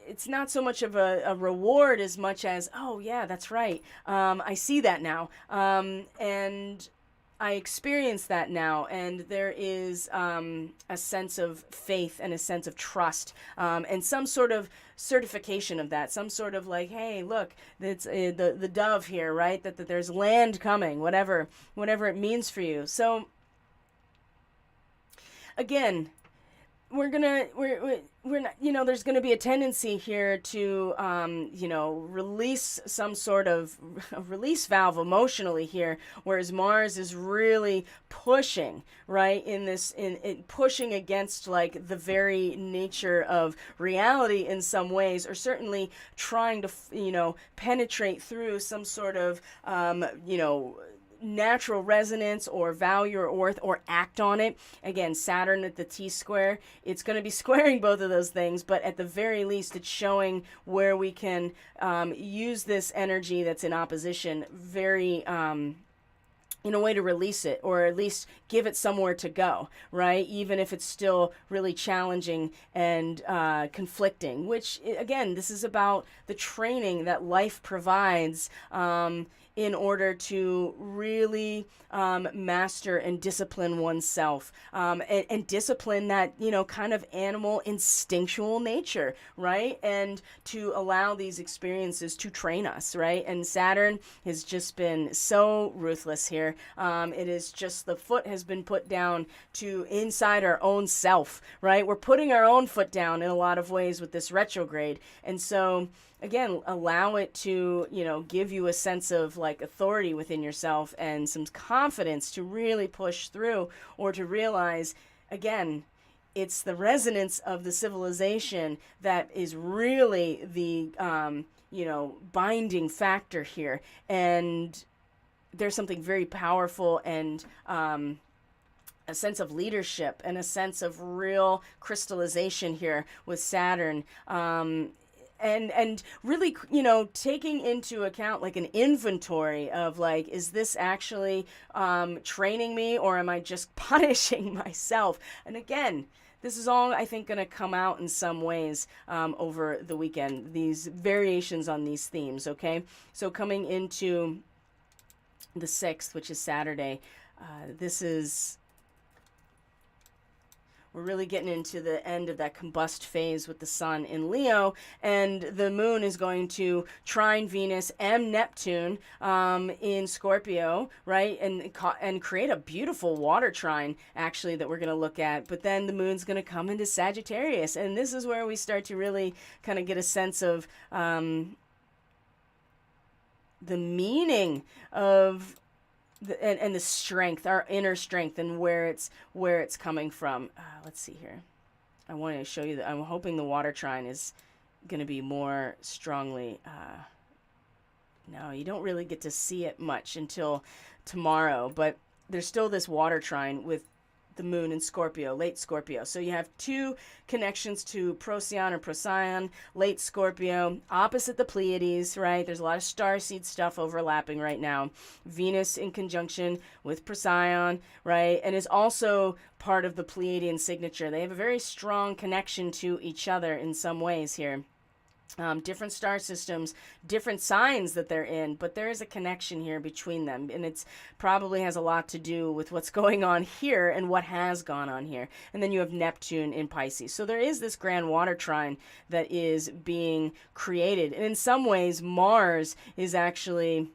it's not so much of a reward as much as, oh yeah, that's right. I see that now. And I experience that now, and there is a sense of faith and a sense of trust, and some sort of certification of that, some sort of like, hey, look, it's the dove here, right? That there's land coming, whatever it means for you. So again, we're not, there's gonna be a tendency here to, release some sort of release valve emotionally here, whereas Mars is really pushing, right, in pushing against like the very nature of reality in some ways, or certainly trying to, penetrate through some sort of, natural resonance or value or worth, or act on it. Again, Saturn at the T-square, it's going to be squaring both of those things, but at the very least it's showing where we can use this energy that's in opposition very in a way to release it, or at least give it somewhere to go, right? Even if it's still really challenging and conflicting, which, again, this is about the training that life provides in order to really master and discipline oneself, and discipline that, kind of animal instinctual nature, right? And to allow these experiences to train us, right? And Saturn has just been so ruthless here. It is just, the foot has been put down to inside our own self, right? We're putting our own foot down in a lot of ways with this retrograde. And so, again, allow it to, give you a sense of like authority within yourself and some confidence to really push through, or to realize, again, it's the resonance of the civilization that is really the, binding factor here. And there's something very powerful and, a sense of leadership and a sense of real crystallization here with Saturn. And really, taking into account like an inventory of like, is this actually training me, or am I just punishing myself? And again, this is all, I think, going to come out in some ways over the weekend, these variations on these themes, okay? So coming into the 6th, which is Saturday, we're really getting into the end of that combust phase with the sun in Leo, and the moon is going to trine Venus and Neptune in Scorpio, right? And create a beautiful water trine, actually, that we're going to look at. But then the moon's going to come into Sagittarius, and this is where we start to really kind of get a sense of the meaning of and the strength, our inner strength, and where it's coming from. Let's see here. I wanted to show you that. I'm hoping the water trine is going to be more strongly. No, you don't really get to see it much until tomorrow, but there's still this water trine with the moon in Scorpio, late Scorpio. So you have two connections to Procyon or Procyon, late Scorpio, opposite the Pleiades, right? There's a lot of starseed stuff overlapping right now. Venus in conjunction with Procyon, right? And is also part of the Pleiadian signature. They have a very strong connection to each other in some ways here. Different star systems, different signs that they're in, but there is a connection here between them, and it's probably has a lot to do with what's going on here and what has gone on here. And then you have Neptune in Pisces. So there is this grand water trine that is being created, and in some ways Mars is actually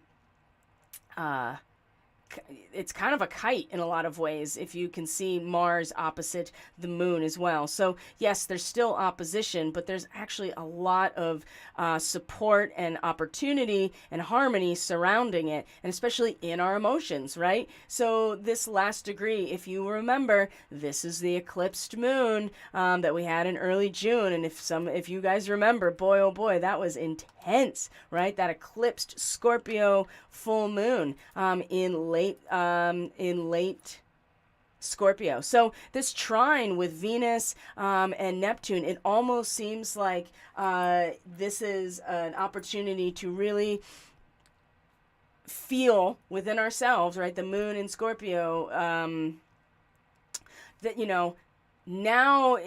it's kind of a kite in a lot of ways, if you can see Mars opposite the moon as well. So yes, there's still opposition, but there's actually a lot of support and opportunity and harmony surrounding it, and especially in our emotions, right? So this last degree, if you remember, this is the eclipsed moon that we had in early June, and if you guys remember, boy oh boy, that was intense, right? That eclipsed Scorpio full moon in late Scorpio. So this trine with Venus and Neptune, it almost seems like this is an opportunity to really feel within ourselves, right? The moon in Scorpio, that, now,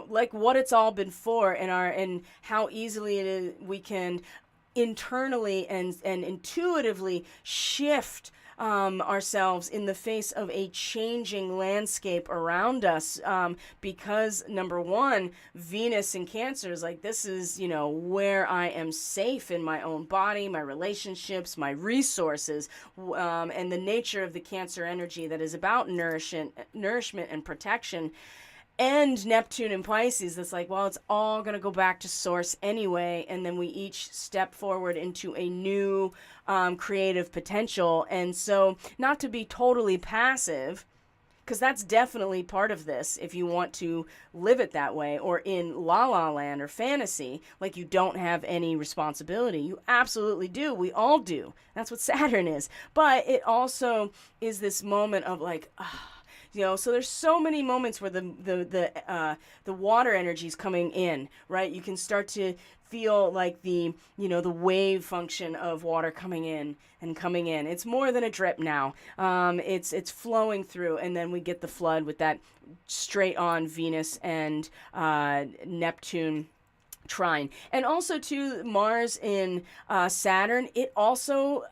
like what it's all been for, and how easily it is, we can internally and intuitively shift ourselves in the face of a changing landscape around us, because number one, Venus in Cancer is like, this is, where I am safe in my own body, my relationships, my resources, and the nature of the Cancer energy that is about nourishment and protection. And Neptune in Pisces, that's like, well, it's all going to go back to source anyway, and then we each step forward into a new creative potential. And so not to be totally passive, because that's definitely part of this, if you want to live it that way, or in la la land or fantasy, like you don't have any responsibility. You absolutely do. We all do. That's what Saturn is. But it also is this moment of like, So there's so many moments where the water energy is coming in, right? You can start to feel like the wave function of water coming in and coming in. It's more than a drip now. It's flowing through, and then we get the flood with that straight on Venus and Neptune trine. And also to Mars in Saturn, it also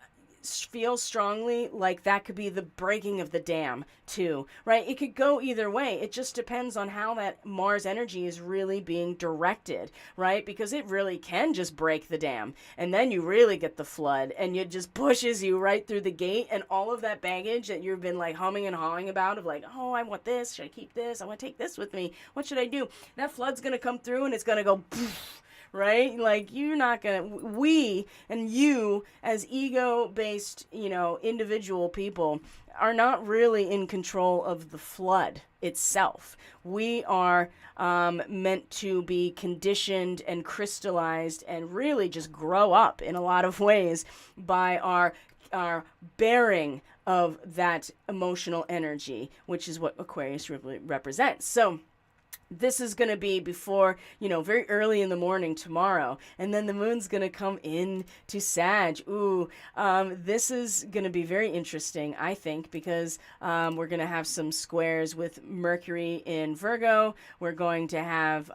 feels strongly like that could be the breaking of the dam too, right? It could go either way. It just depends on how that Mars energy is really being directed, right? Because it really can just break the dam, and then you really get the flood, and it just pushes you right through the gate, and all of that baggage that you've been like humming and hawing about of like, oh, I want this, should I keep this, I want to take this with me, what should I do? That flood's gonna come through, and it's gonna go poof, right? Like, you're not gonna, we and you as ego-based, individual people are not really in control of the flood itself. We are meant to be conditioned and crystallized and really just grow up in a lot of ways by our bearing of that emotional energy, which is what Aquarius really represents. So this is going to be before, very early in the morning tomorrow. And then the moon's going to come in to Sag. Ooh, this is going to be very interesting, I think, because we're going to have some squares with Mercury in Virgo. We're going to have...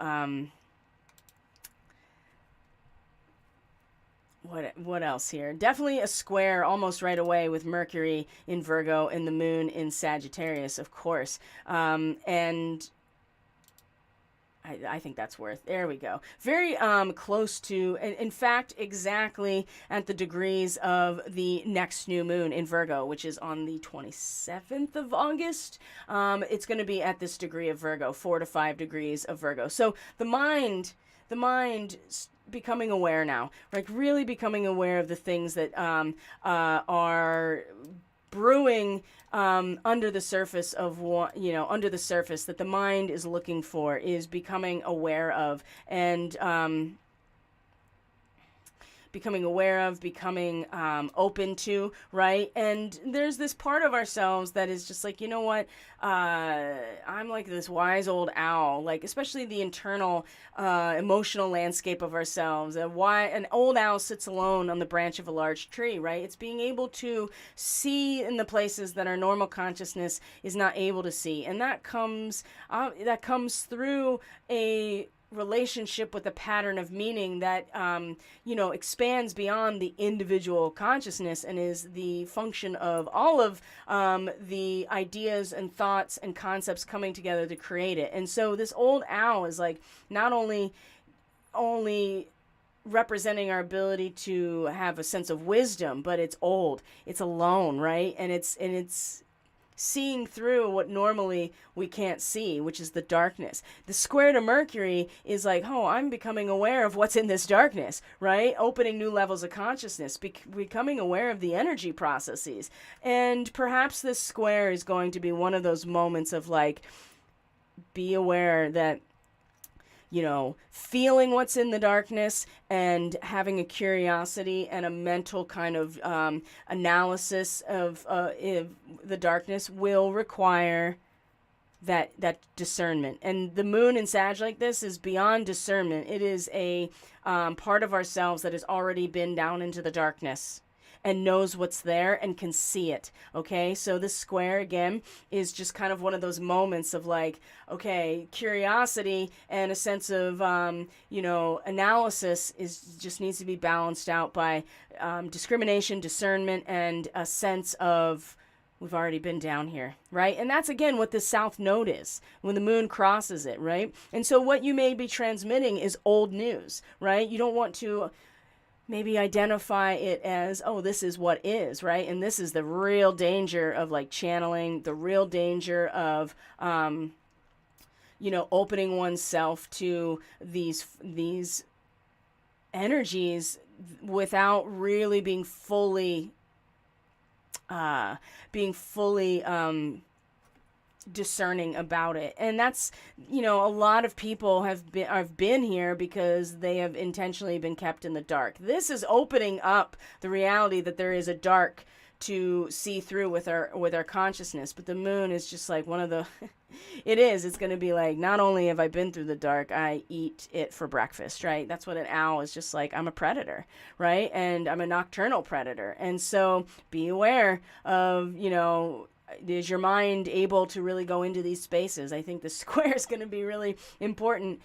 What else here? Definitely a square almost right away with Mercury in Virgo and the moon in Sagittarius, of course. And... I think that's there we go. Very close to, in fact, exactly at the degrees of the next new moon in Virgo, which is on the 27th of August. It's going to be at this degree of Virgo, 4 to 5 degrees of Virgo. So the mind becoming aware now, like really becoming aware of the things that are brewing under the surface of under the surface that the mind is looking for, is becoming aware of, and becoming open to, right? And there's this part of ourselves that is just like, what, I'm like this wise old owl, like especially the internal emotional landscape of ourselves. An old owl sits alone on the branch of a large tree, right? It's being able to see in the places that our normal consciousness is not able to see, and that comes through a relationship with a pattern of meaning that expands beyond the individual consciousness and is the function of all of the ideas and thoughts and concepts coming together to create it. And so this old owl is like not only representing our ability to have a sense of wisdom, but it's old, it's alone, right? And it's seeing through what normally we can't see, which is the darkness. The square to Mercury is like, oh, I'm becoming aware of what's in this darkness, right? Opening new levels of consciousness, becoming aware of the energy processes. And perhaps this square is going to be one of those moments of like, be aware that, feeling what's in the darkness and having a curiosity and a mental kind of analysis of the darkness will require that discernment. And the moon in Sag like this is beyond discernment. It is a part of ourselves that has already been down into the darkness and knows what's there and can see it. Okay, so this square again is just kind of one of those moments of like, okay, curiosity and a sense of analysis just needs to be balanced out by discrimination, discernment, and a sense of we've already been down here, right? And that's again what the south node is when the moon crosses it, right? And so what you may be transmitting is old news, right? You don't want to maybe identify it as, oh, this is what is, right? And this is the real danger of like channeling, the real danger of, opening oneself to these energies without really being fully discerning about it. And that's, a lot of people have been here because they have intentionally been kept in the dark. This is opening up the reality that there is a dark to see through with our consciousness. But the moon is just like one of the it's going to be like, not only have I been through the dark, I eat it for breakfast, right? That's what an owl is just like. I'm a predator, right? And I'm a nocturnal predator. And so be aware of, is your mind able to really go into these spaces? I think the square is going to be really important.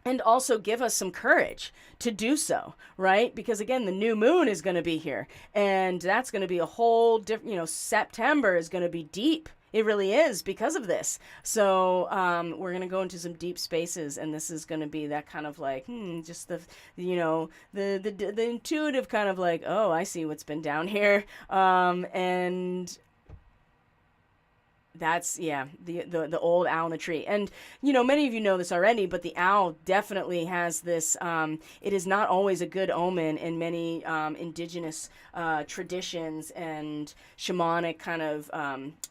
And also give us some courage to do so, right? Because again, the new moon is going to be here, and that's going to be a whole different, September is going to be deep. It really is, because of this. So we're going to go into some deep spaces, and this is going to be that kind of like, just the intuitive kind of like, oh, I see what's been down here. And that's, the old owl in the tree. And, many of you know this already, but the owl definitely has this, it is not always a good omen in many indigenous traditions and shamanic kind of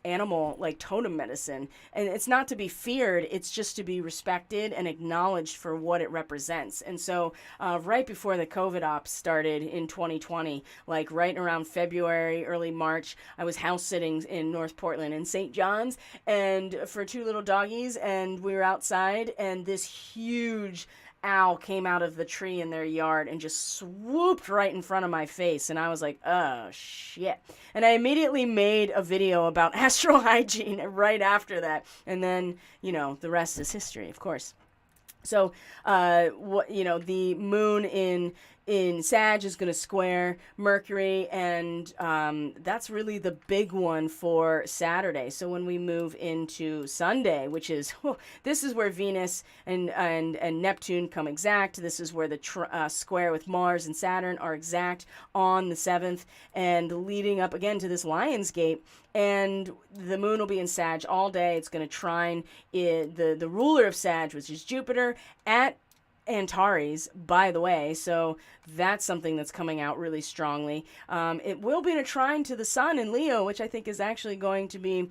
animal, like totem medicine. And it's not to be feared, it's just to be respected and acknowledged for what it represents. And so right before the COVID ops started in 2020, like right around February, early March, I was house sitting in North Portland in St. John's, and for two little doggies, and we were outside, and this huge owl came out of the tree in their yard and just swooped right in front of my face, and I was like, oh shit. And I immediately made a video about astral hygiene right after that, and then the rest is history, of course. So the moon in Sag is going to square Mercury, and that's really the big one for Saturday. So when we move into Sunday, which is, this is where Venus and Neptune come exact. This is where the square with Mars and Saturn are exact on the 7th, and leading up again to this Lion's Gate. And the moon will be in Sag all day. It's going to trine the ruler of Sag, which is Jupiter, at Antares, by the way, so that's something that's coming out really strongly. It will be in a trine to the sun in Leo, which I think is actually going to be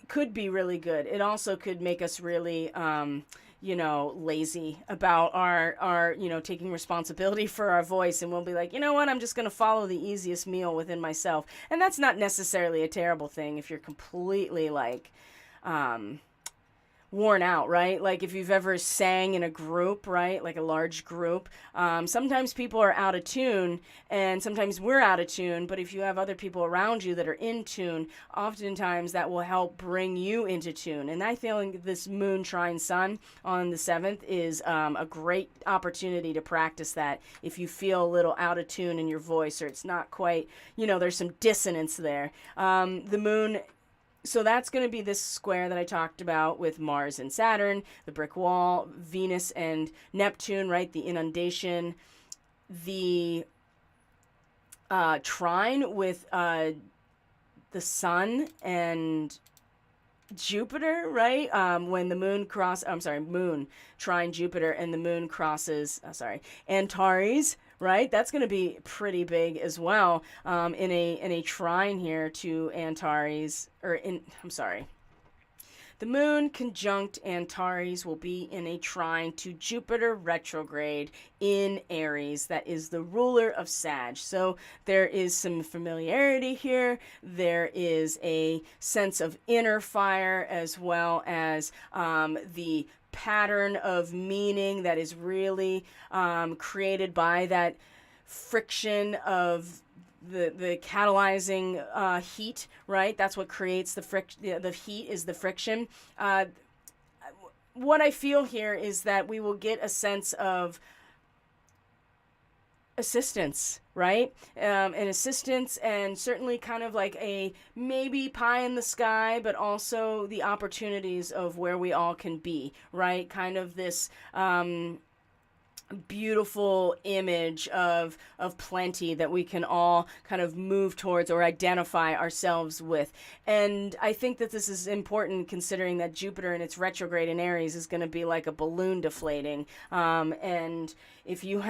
could be really good. It also could make us really lazy about our taking responsibility for our voice, and we'll be like, I'm just going to follow the easiest meal within myself. And that's not necessarily a terrible thing if you're completely like worn out, right? Like if you've ever sang in a group, right? Like a large group. Sometimes people are out of tune, and sometimes we're out of tune, but if you have other people around you that are in tune, oftentimes that will help bring you into tune. And I feel this moon trine sun on the 7th is a great opportunity to practice that if you feel a little out of tune in your voice, or it's not quite, there's some dissonance there. The moon, so that's going to be this square that I talked about with Mars and Saturn, the brick wall, Venus and Neptune, right? The inundation, the trine with the sun and Jupiter, right? When the moon moon trine Jupiter, and the moon crosses, Antares, right? That's going to be pretty big as well. In a trine here to Antares, the moon conjunct Antares will be in a trine to Jupiter retrograde in Aries. That is the ruler of Sag. So there is some familiarity here. There is a sense of inner fire, as well as the pattern of meaning that is really created by that friction of the catalyzing heat, right? That's what creates the friction. The heat is the friction. What I feel here is that we will get a sense of assistance, right? And assistance, and certainly kind of like a maybe pie in the sky, but also the opportunities of where we all can be, right? Kind of this beautiful image of plenty that we can all kind of move towards or identify ourselves with. And I think that this is important, considering that Jupiter in its retrograde in Aries is going to be like a balloon deflating. And if you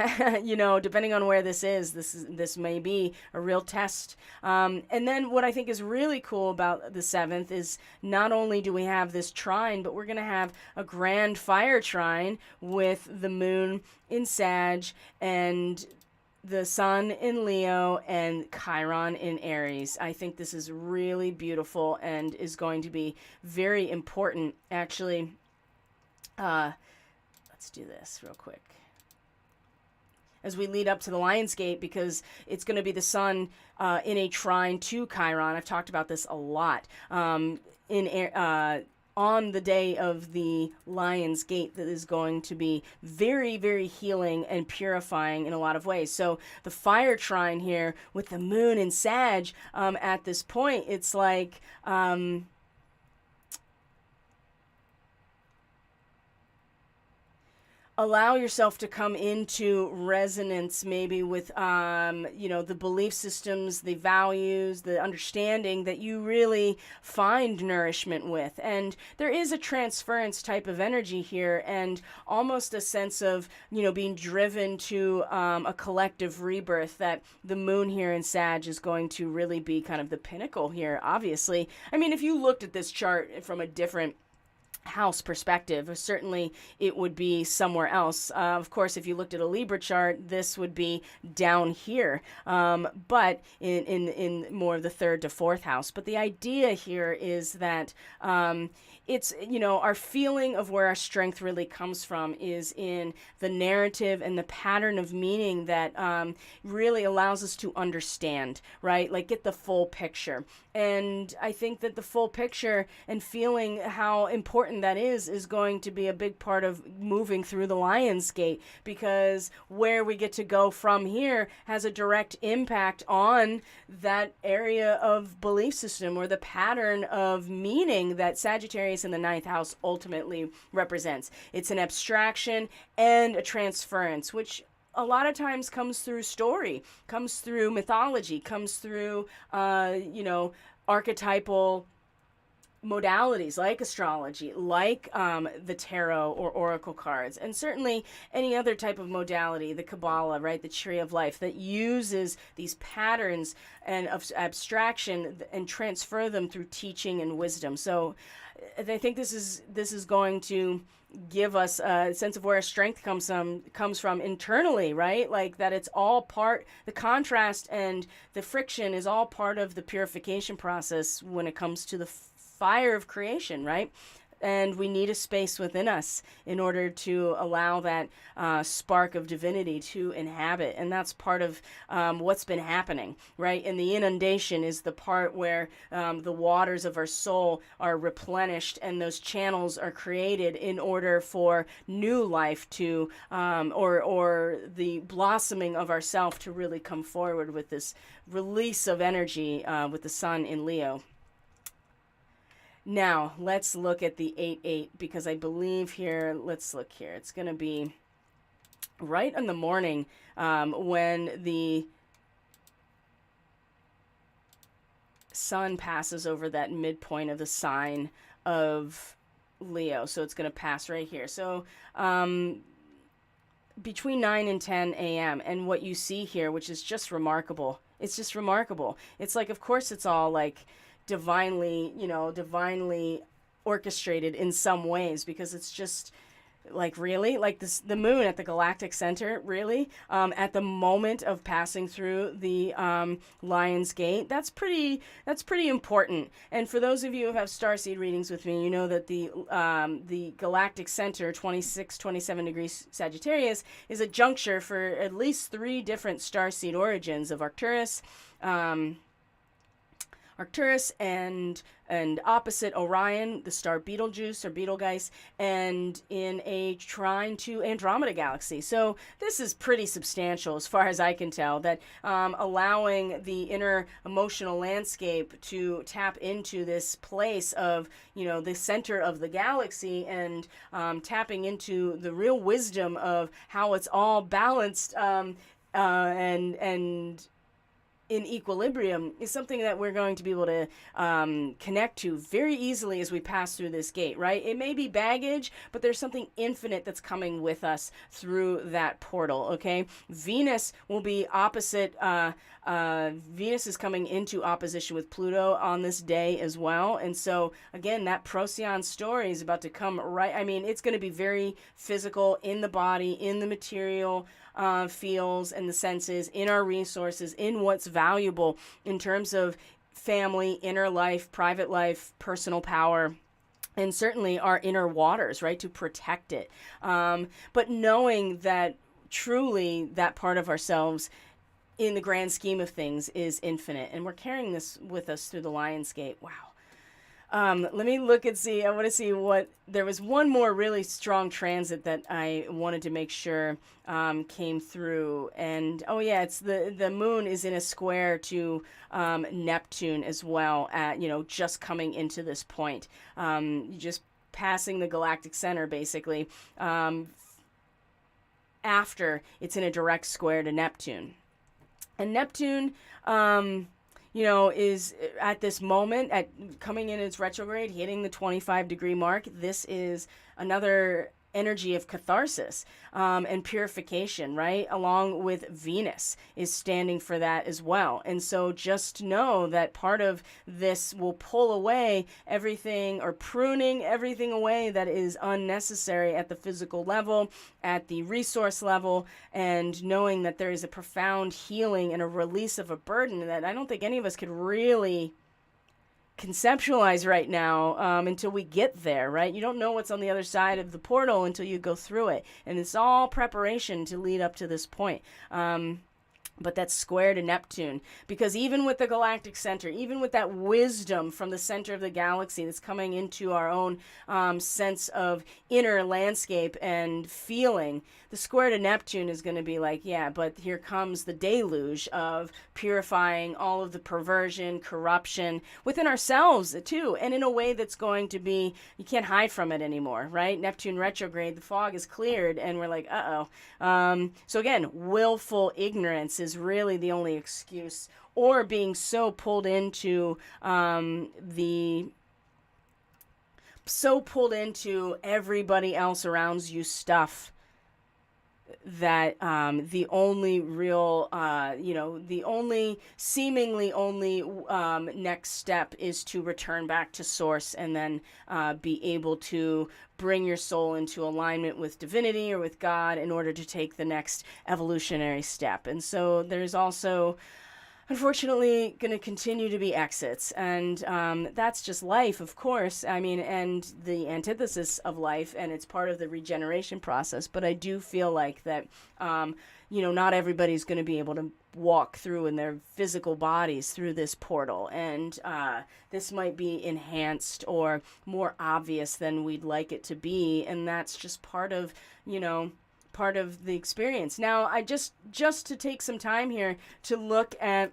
depending on where this may be a real test. And then what I think is really cool about the 7th is not only do we have this trine, but we're going to have a grand fire trine with the moon in Sag and the sun in Leo and Chiron in Aries. I think this is really beautiful and is going to be very important. Actually, let's do this real quick as we lead up to the Lion's Gate, because it's going to be the sun in a trine to Chiron. I've talked about this a lot. On the day of the Lion's Gate, that is going to be very, very healing and purifying in a lot of ways. So the fire trine here with the moon in Sag, at this point, it's like... allow yourself to come into resonance maybe with, the belief systems, the values, the understanding that you really find nourishment with. And there is a transference type of energy here, and almost a sense of, being driven to a collective rebirth, that the moon here in Sag is going to really be kind of the pinnacle here, obviously. I mean, if you looked at this chart from a different house perspective, certainly it would be somewhere else. Of course, if you looked at a Libra chart, this would be down here, but in more of the third to fourth house. But the idea here is that it's, our feeling of where our strength really comes from is in the narrative and the pattern of meaning that really allows us to understand, right? Like, get the full picture. And I think that the full picture and feeling how important that is going to be a big part of moving through the Lion's Gate, because where we get to go from here has a direct impact on that area of belief system or the pattern of meaning that Sagittarius in the ninth house ultimately represents. It's an abstraction and a transference, which a lot of times comes through story, comes through mythology, comes through, archetypal modalities like astrology, like the tarot or oracle cards, and certainly any other type of modality, the Kabbalah, right, the tree of life, that uses these patterns and of abstraction and transfer them through teaching and wisdom. So I think this is going to give us a sense of where our strength comes from internally, right? Like that it's all part, the contrast and the friction is all part of the purification process when it comes to the fire of creation, right? And we need a space within us in order to allow that spark of divinity to inhabit. And that's part of what's been happening, right? And the inundation is the part where the waters of our soul are replenished and those channels are created in order for new life to, or the blossoming of ourself to really come forward with this release of energy with the sun in Leo. Now, let's look at the 8-8, because I believe here, let's look here. It's going to be right in the morning when the sun passes over that midpoint of the sign of Leo. So it's going to pass right here. So between 9 and 10 a.m. And what you see here, which is just remarkable. It's just remarkable. It's like, of course, it's all like divinely orchestrated in some ways, because it's just like, really, like this, the moon at the galactic center, really, at the moment of passing through the Lion's Gate. That's pretty important. And for those of you who have starseed readings with me, you know that the galactic center, 26-27 degrees Sagittarius, is a juncture for at least 3 different starseed origins of Arcturus, and opposite Orion, the star Betelgeuse or Betelgeuse, and in a trine to Andromeda galaxy. So this is pretty substantial as far as I can tell, that allowing the inner emotional landscape to tap into this place of, the center of the galaxy, and tapping into the real wisdom of how it's all balanced and in equilibrium is something that we're going to be able to connect to very easily as we pass through this gate, right? It may be baggage, but there's something infinite that's coming with us through that portal, okay? Venus will be opposite, Venus is coming into opposition with Pluto on this day as well. And so, again, that Procyon story is about to come right. I mean, it's going to be very physical in the body, in the material feels and the senses, in our resources, in what's valuable in terms of family, inner life, private life, personal power, and certainly our inner waters, right, to protect it. But knowing that truly that part of ourselves in the grand scheme of things is infinite, and we're carrying this with us through the Lionsgate. Wow. Let me look and see. I want to see what, there was one more really strong transit that I wanted to make sure came through. And, oh yeah, it's the moon is in a square to Neptune as well, at, just coming into this point. Just passing the galactic center, basically, after it's in a direct square to Neptune. And Neptune, is at this moment, at coming in its retrograde, hitting the 25-degree mark. This is another energy of catharsis and purification, right? Along with Venus is standing for that as well. And so just know that part of this will pull away everything, or pruning everything away that is unnecessary at the physical level, at the resource level, and knowing that there is a profound healing and a release of a burden that I don't think any of us could really conceptualize right now until we get there, right? You don't know what's on the other side of the portal until you go through it. And it's all preparation to lead up to this point. But that's square to Neptune, because even with the galactic center, even with that wisdom from the center of the galaxy that's coming into our own sense of inner landscape and feeling, the square to Neptune is going to be like, yeah, but here comes the deluge of purifying all of the perversion, corruption within ourselves too, and in a way that's going to be, you can't hide from it anymore, right? Neptune retrograde, the fog is cleared, and we're like, so again, willful ignorance is really the only excuse, or being so pulled into everybody else around you stuff that the only real, the only seemingly only next step is to return back to source, and then be able to bring your soul into alignment with divinity or with God in order to take the next evolutionary step. And so there's also, unfortunately, going to continue to be exits. And that's just life, of course. I mean, and the antithesis of life, and it's part of the regeneration process. But I do feel like that, not everybody's going to be able to walk through in their physical bodies through this portal. And this might be enhanced or more obvious than we'd like it to be. And that's just part of, part of the experience. Now, I just to take some time here to look at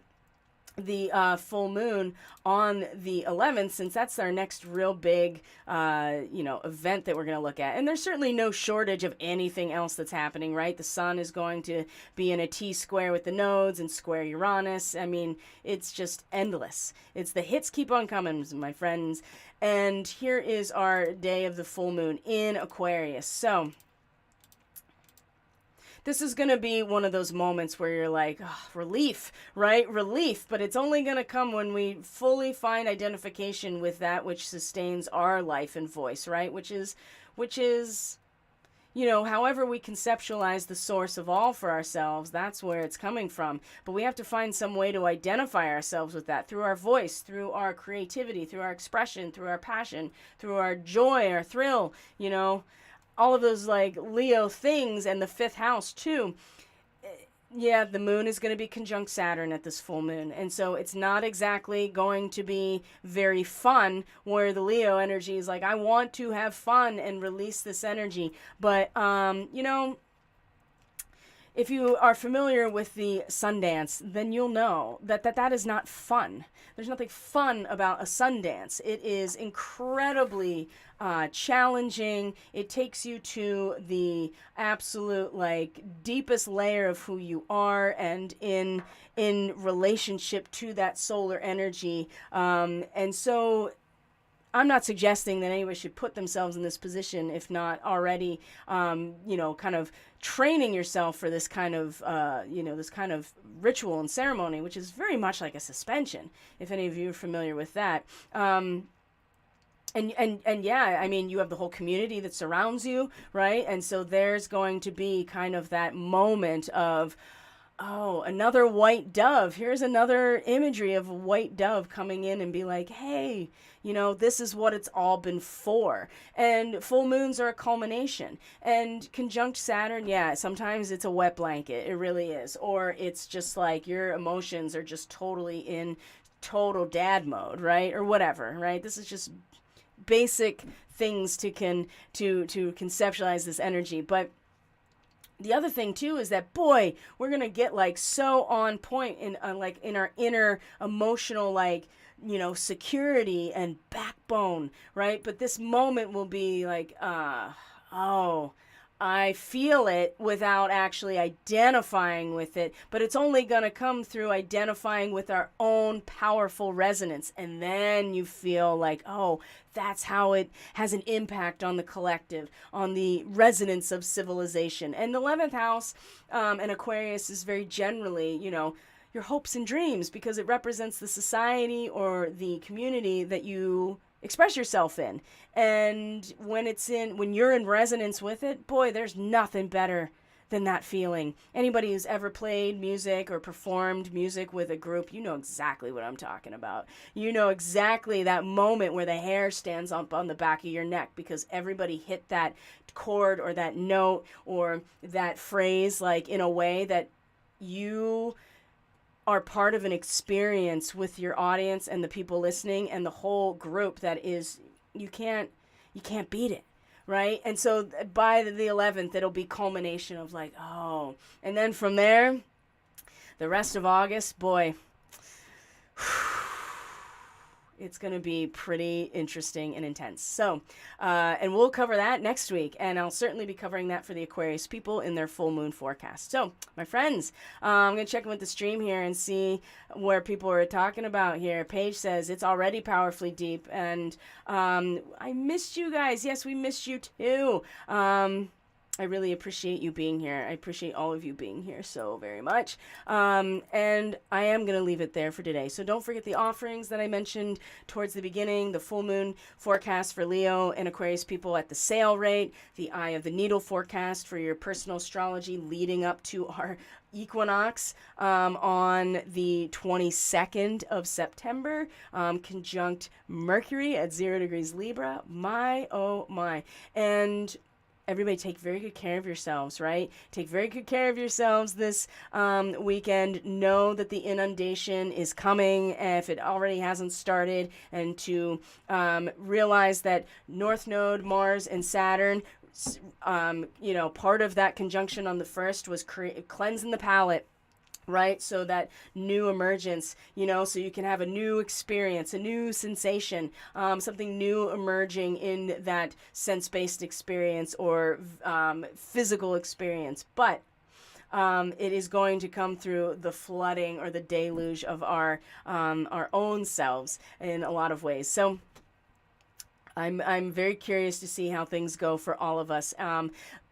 the full moon on the 11th, since that's our next real big, event that we're going to look at. And there's certainly no shortage of anything else that's happening, right? The sun is going to be in a T-square with the nodes and square Uranus. I mean, it's just endless. It's the hits keep on coming, my friends. And here is our day of the full moon in Aquarius. So this is going to be one of those moments where you're like, oh, relief, right? Relief. But it's only going to come when we fully find identification with that which sustains our life and voice, right? Which is, however we conceptualize the source of all for ourselves, that's where it's coming from. But we have to find some way to identify ourselves with that through our voice, through our creativity, through our expression, through our passion, through our joy, our thrill, all of those like Leo things, and the fifth house too. Yeah, the moon is going to be conjunct Saturn at this full moon. And so it's not exactly going to be very fun, where the Leo energy is like, I want to have fun and release this energy. But, if you are familiar with the Sundance, then you'll know that is not fun. There's nothing fun about a Sundance. It is incredibly challenging. It takes you to the absolute like deepest layer of who you are, and in relationship to that solar energy. And so I'm not suggesting that anybody should put themselves in this position if not already, kind of training yourself for this kind of, this kind of ritual and ceremony, which is very much like a suspension, if any of you are familiar with that. And yeah, I mean, you have the whole community that surrounds you, right? And so there's going to be kind of that moment of, oh, another white dove. Here's another imagery of a white dove coming in and be like, hey, this is what it's all been for. And full moons are a culmination. And conjunct Saturn, yeah, sometimes it's a wet blanket. It really is. Or it's just like your emotions are just totally in total dad mode, right? Or whatever, right? This is just basic things to conceptualize this energy. But the other thing too is that, boy, we're gonna get like so on point in in our inner emotional security and backbone, right? But this moment will be like, oh, I feel it without actually identifying with it, but it's only going to come through identifying with our own powerful resonance. And then you feel like, oh, that's how it has an impact on the collective, on the resonance of civilization. And the 11th house and Aquarius is very generally, your hopes and dreams, because it represents the society or the community that you express yourself in. And when you're in resonance with it, boy, there's nothing better than that feeling. Anybody who's ever played music or performed music with a group, you know exactly what I'm talking about. You know exactly that moment where the hair stands up on the back of your neck because everybody hit that chord or that note or that phrase like in a way that you are part of an experience with your audience and the people listening and the whole group that is, you can't beat it, right? And so by the 11th, it'll be culmination of like, oh, and then from there, the rest of August, boy, it's going to be pretty interesting and intense. So, and we'll cover that next week. And I'll certainly be covering that for the Aquarius people in their full moon forecast. So, my friends, I'm going to check in with the stream here and see where people are talking about here. Paige says, it's already powerfully deep. And I missed you guys. Yes, we missed you too. I really appreciate you being here. I appreciate all of you being here so very much. And I am going to leave it there for today. So don't forget the offerings that I mentioned towards the beginning, the full moon forecast for Leo and Aquarius people at the sale rate, the Eye of the Needle forecast for your personal astrology leading up to our equinox on the 22nd of September, conjunct Mercury at 0 degrees Libra. My, oh my. And everybody take very good care of yourselves, right? Take very good care of yourselves this weekend. Know that the inundation is coming if it already hasn't started, and to realize that North Node, Mars, and Saturn, part of that conjunction on the 1st was cleansing the palate. Right? So that new emergence, so you can have a new experience, a new sensation, something new emerging in that sense-based experience or physical experience. But it is going to come through the flooding or the deluge of our own selves in a lot of ways. So I'm very curious to see how things go for all of us.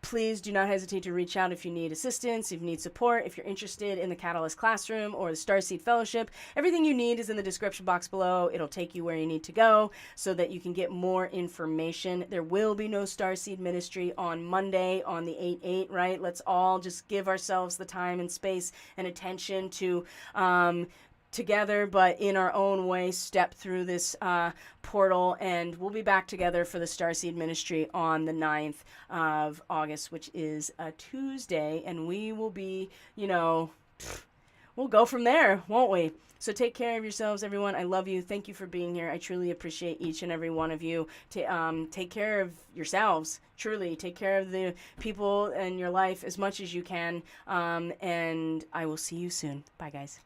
Please do not hesitate to reach out if you need assistance, if you need support, if you're interested in the Catalyst Classroom or the Starseed Fellowship. Everything you need is in the description box below. It'll take you where you need to go so that you can get more information. There will be no Starseed ministry on Monday on the 8/8, right? Let's all just give ourselves the time and space and attention to together, but in our own way, step through this portal, and we'll be back together for the Starseed Ministry on the 9th of August, which is a Tuesday, and we will be, we'll go from there, won't we? So take care of yourselves, everyone. I love you. Thank you for being here. I truly appreciate each and every one of you. Take care of yourselves. Truly, take care of the people in your life as much as you can. And I will see you soon. Bye, guys.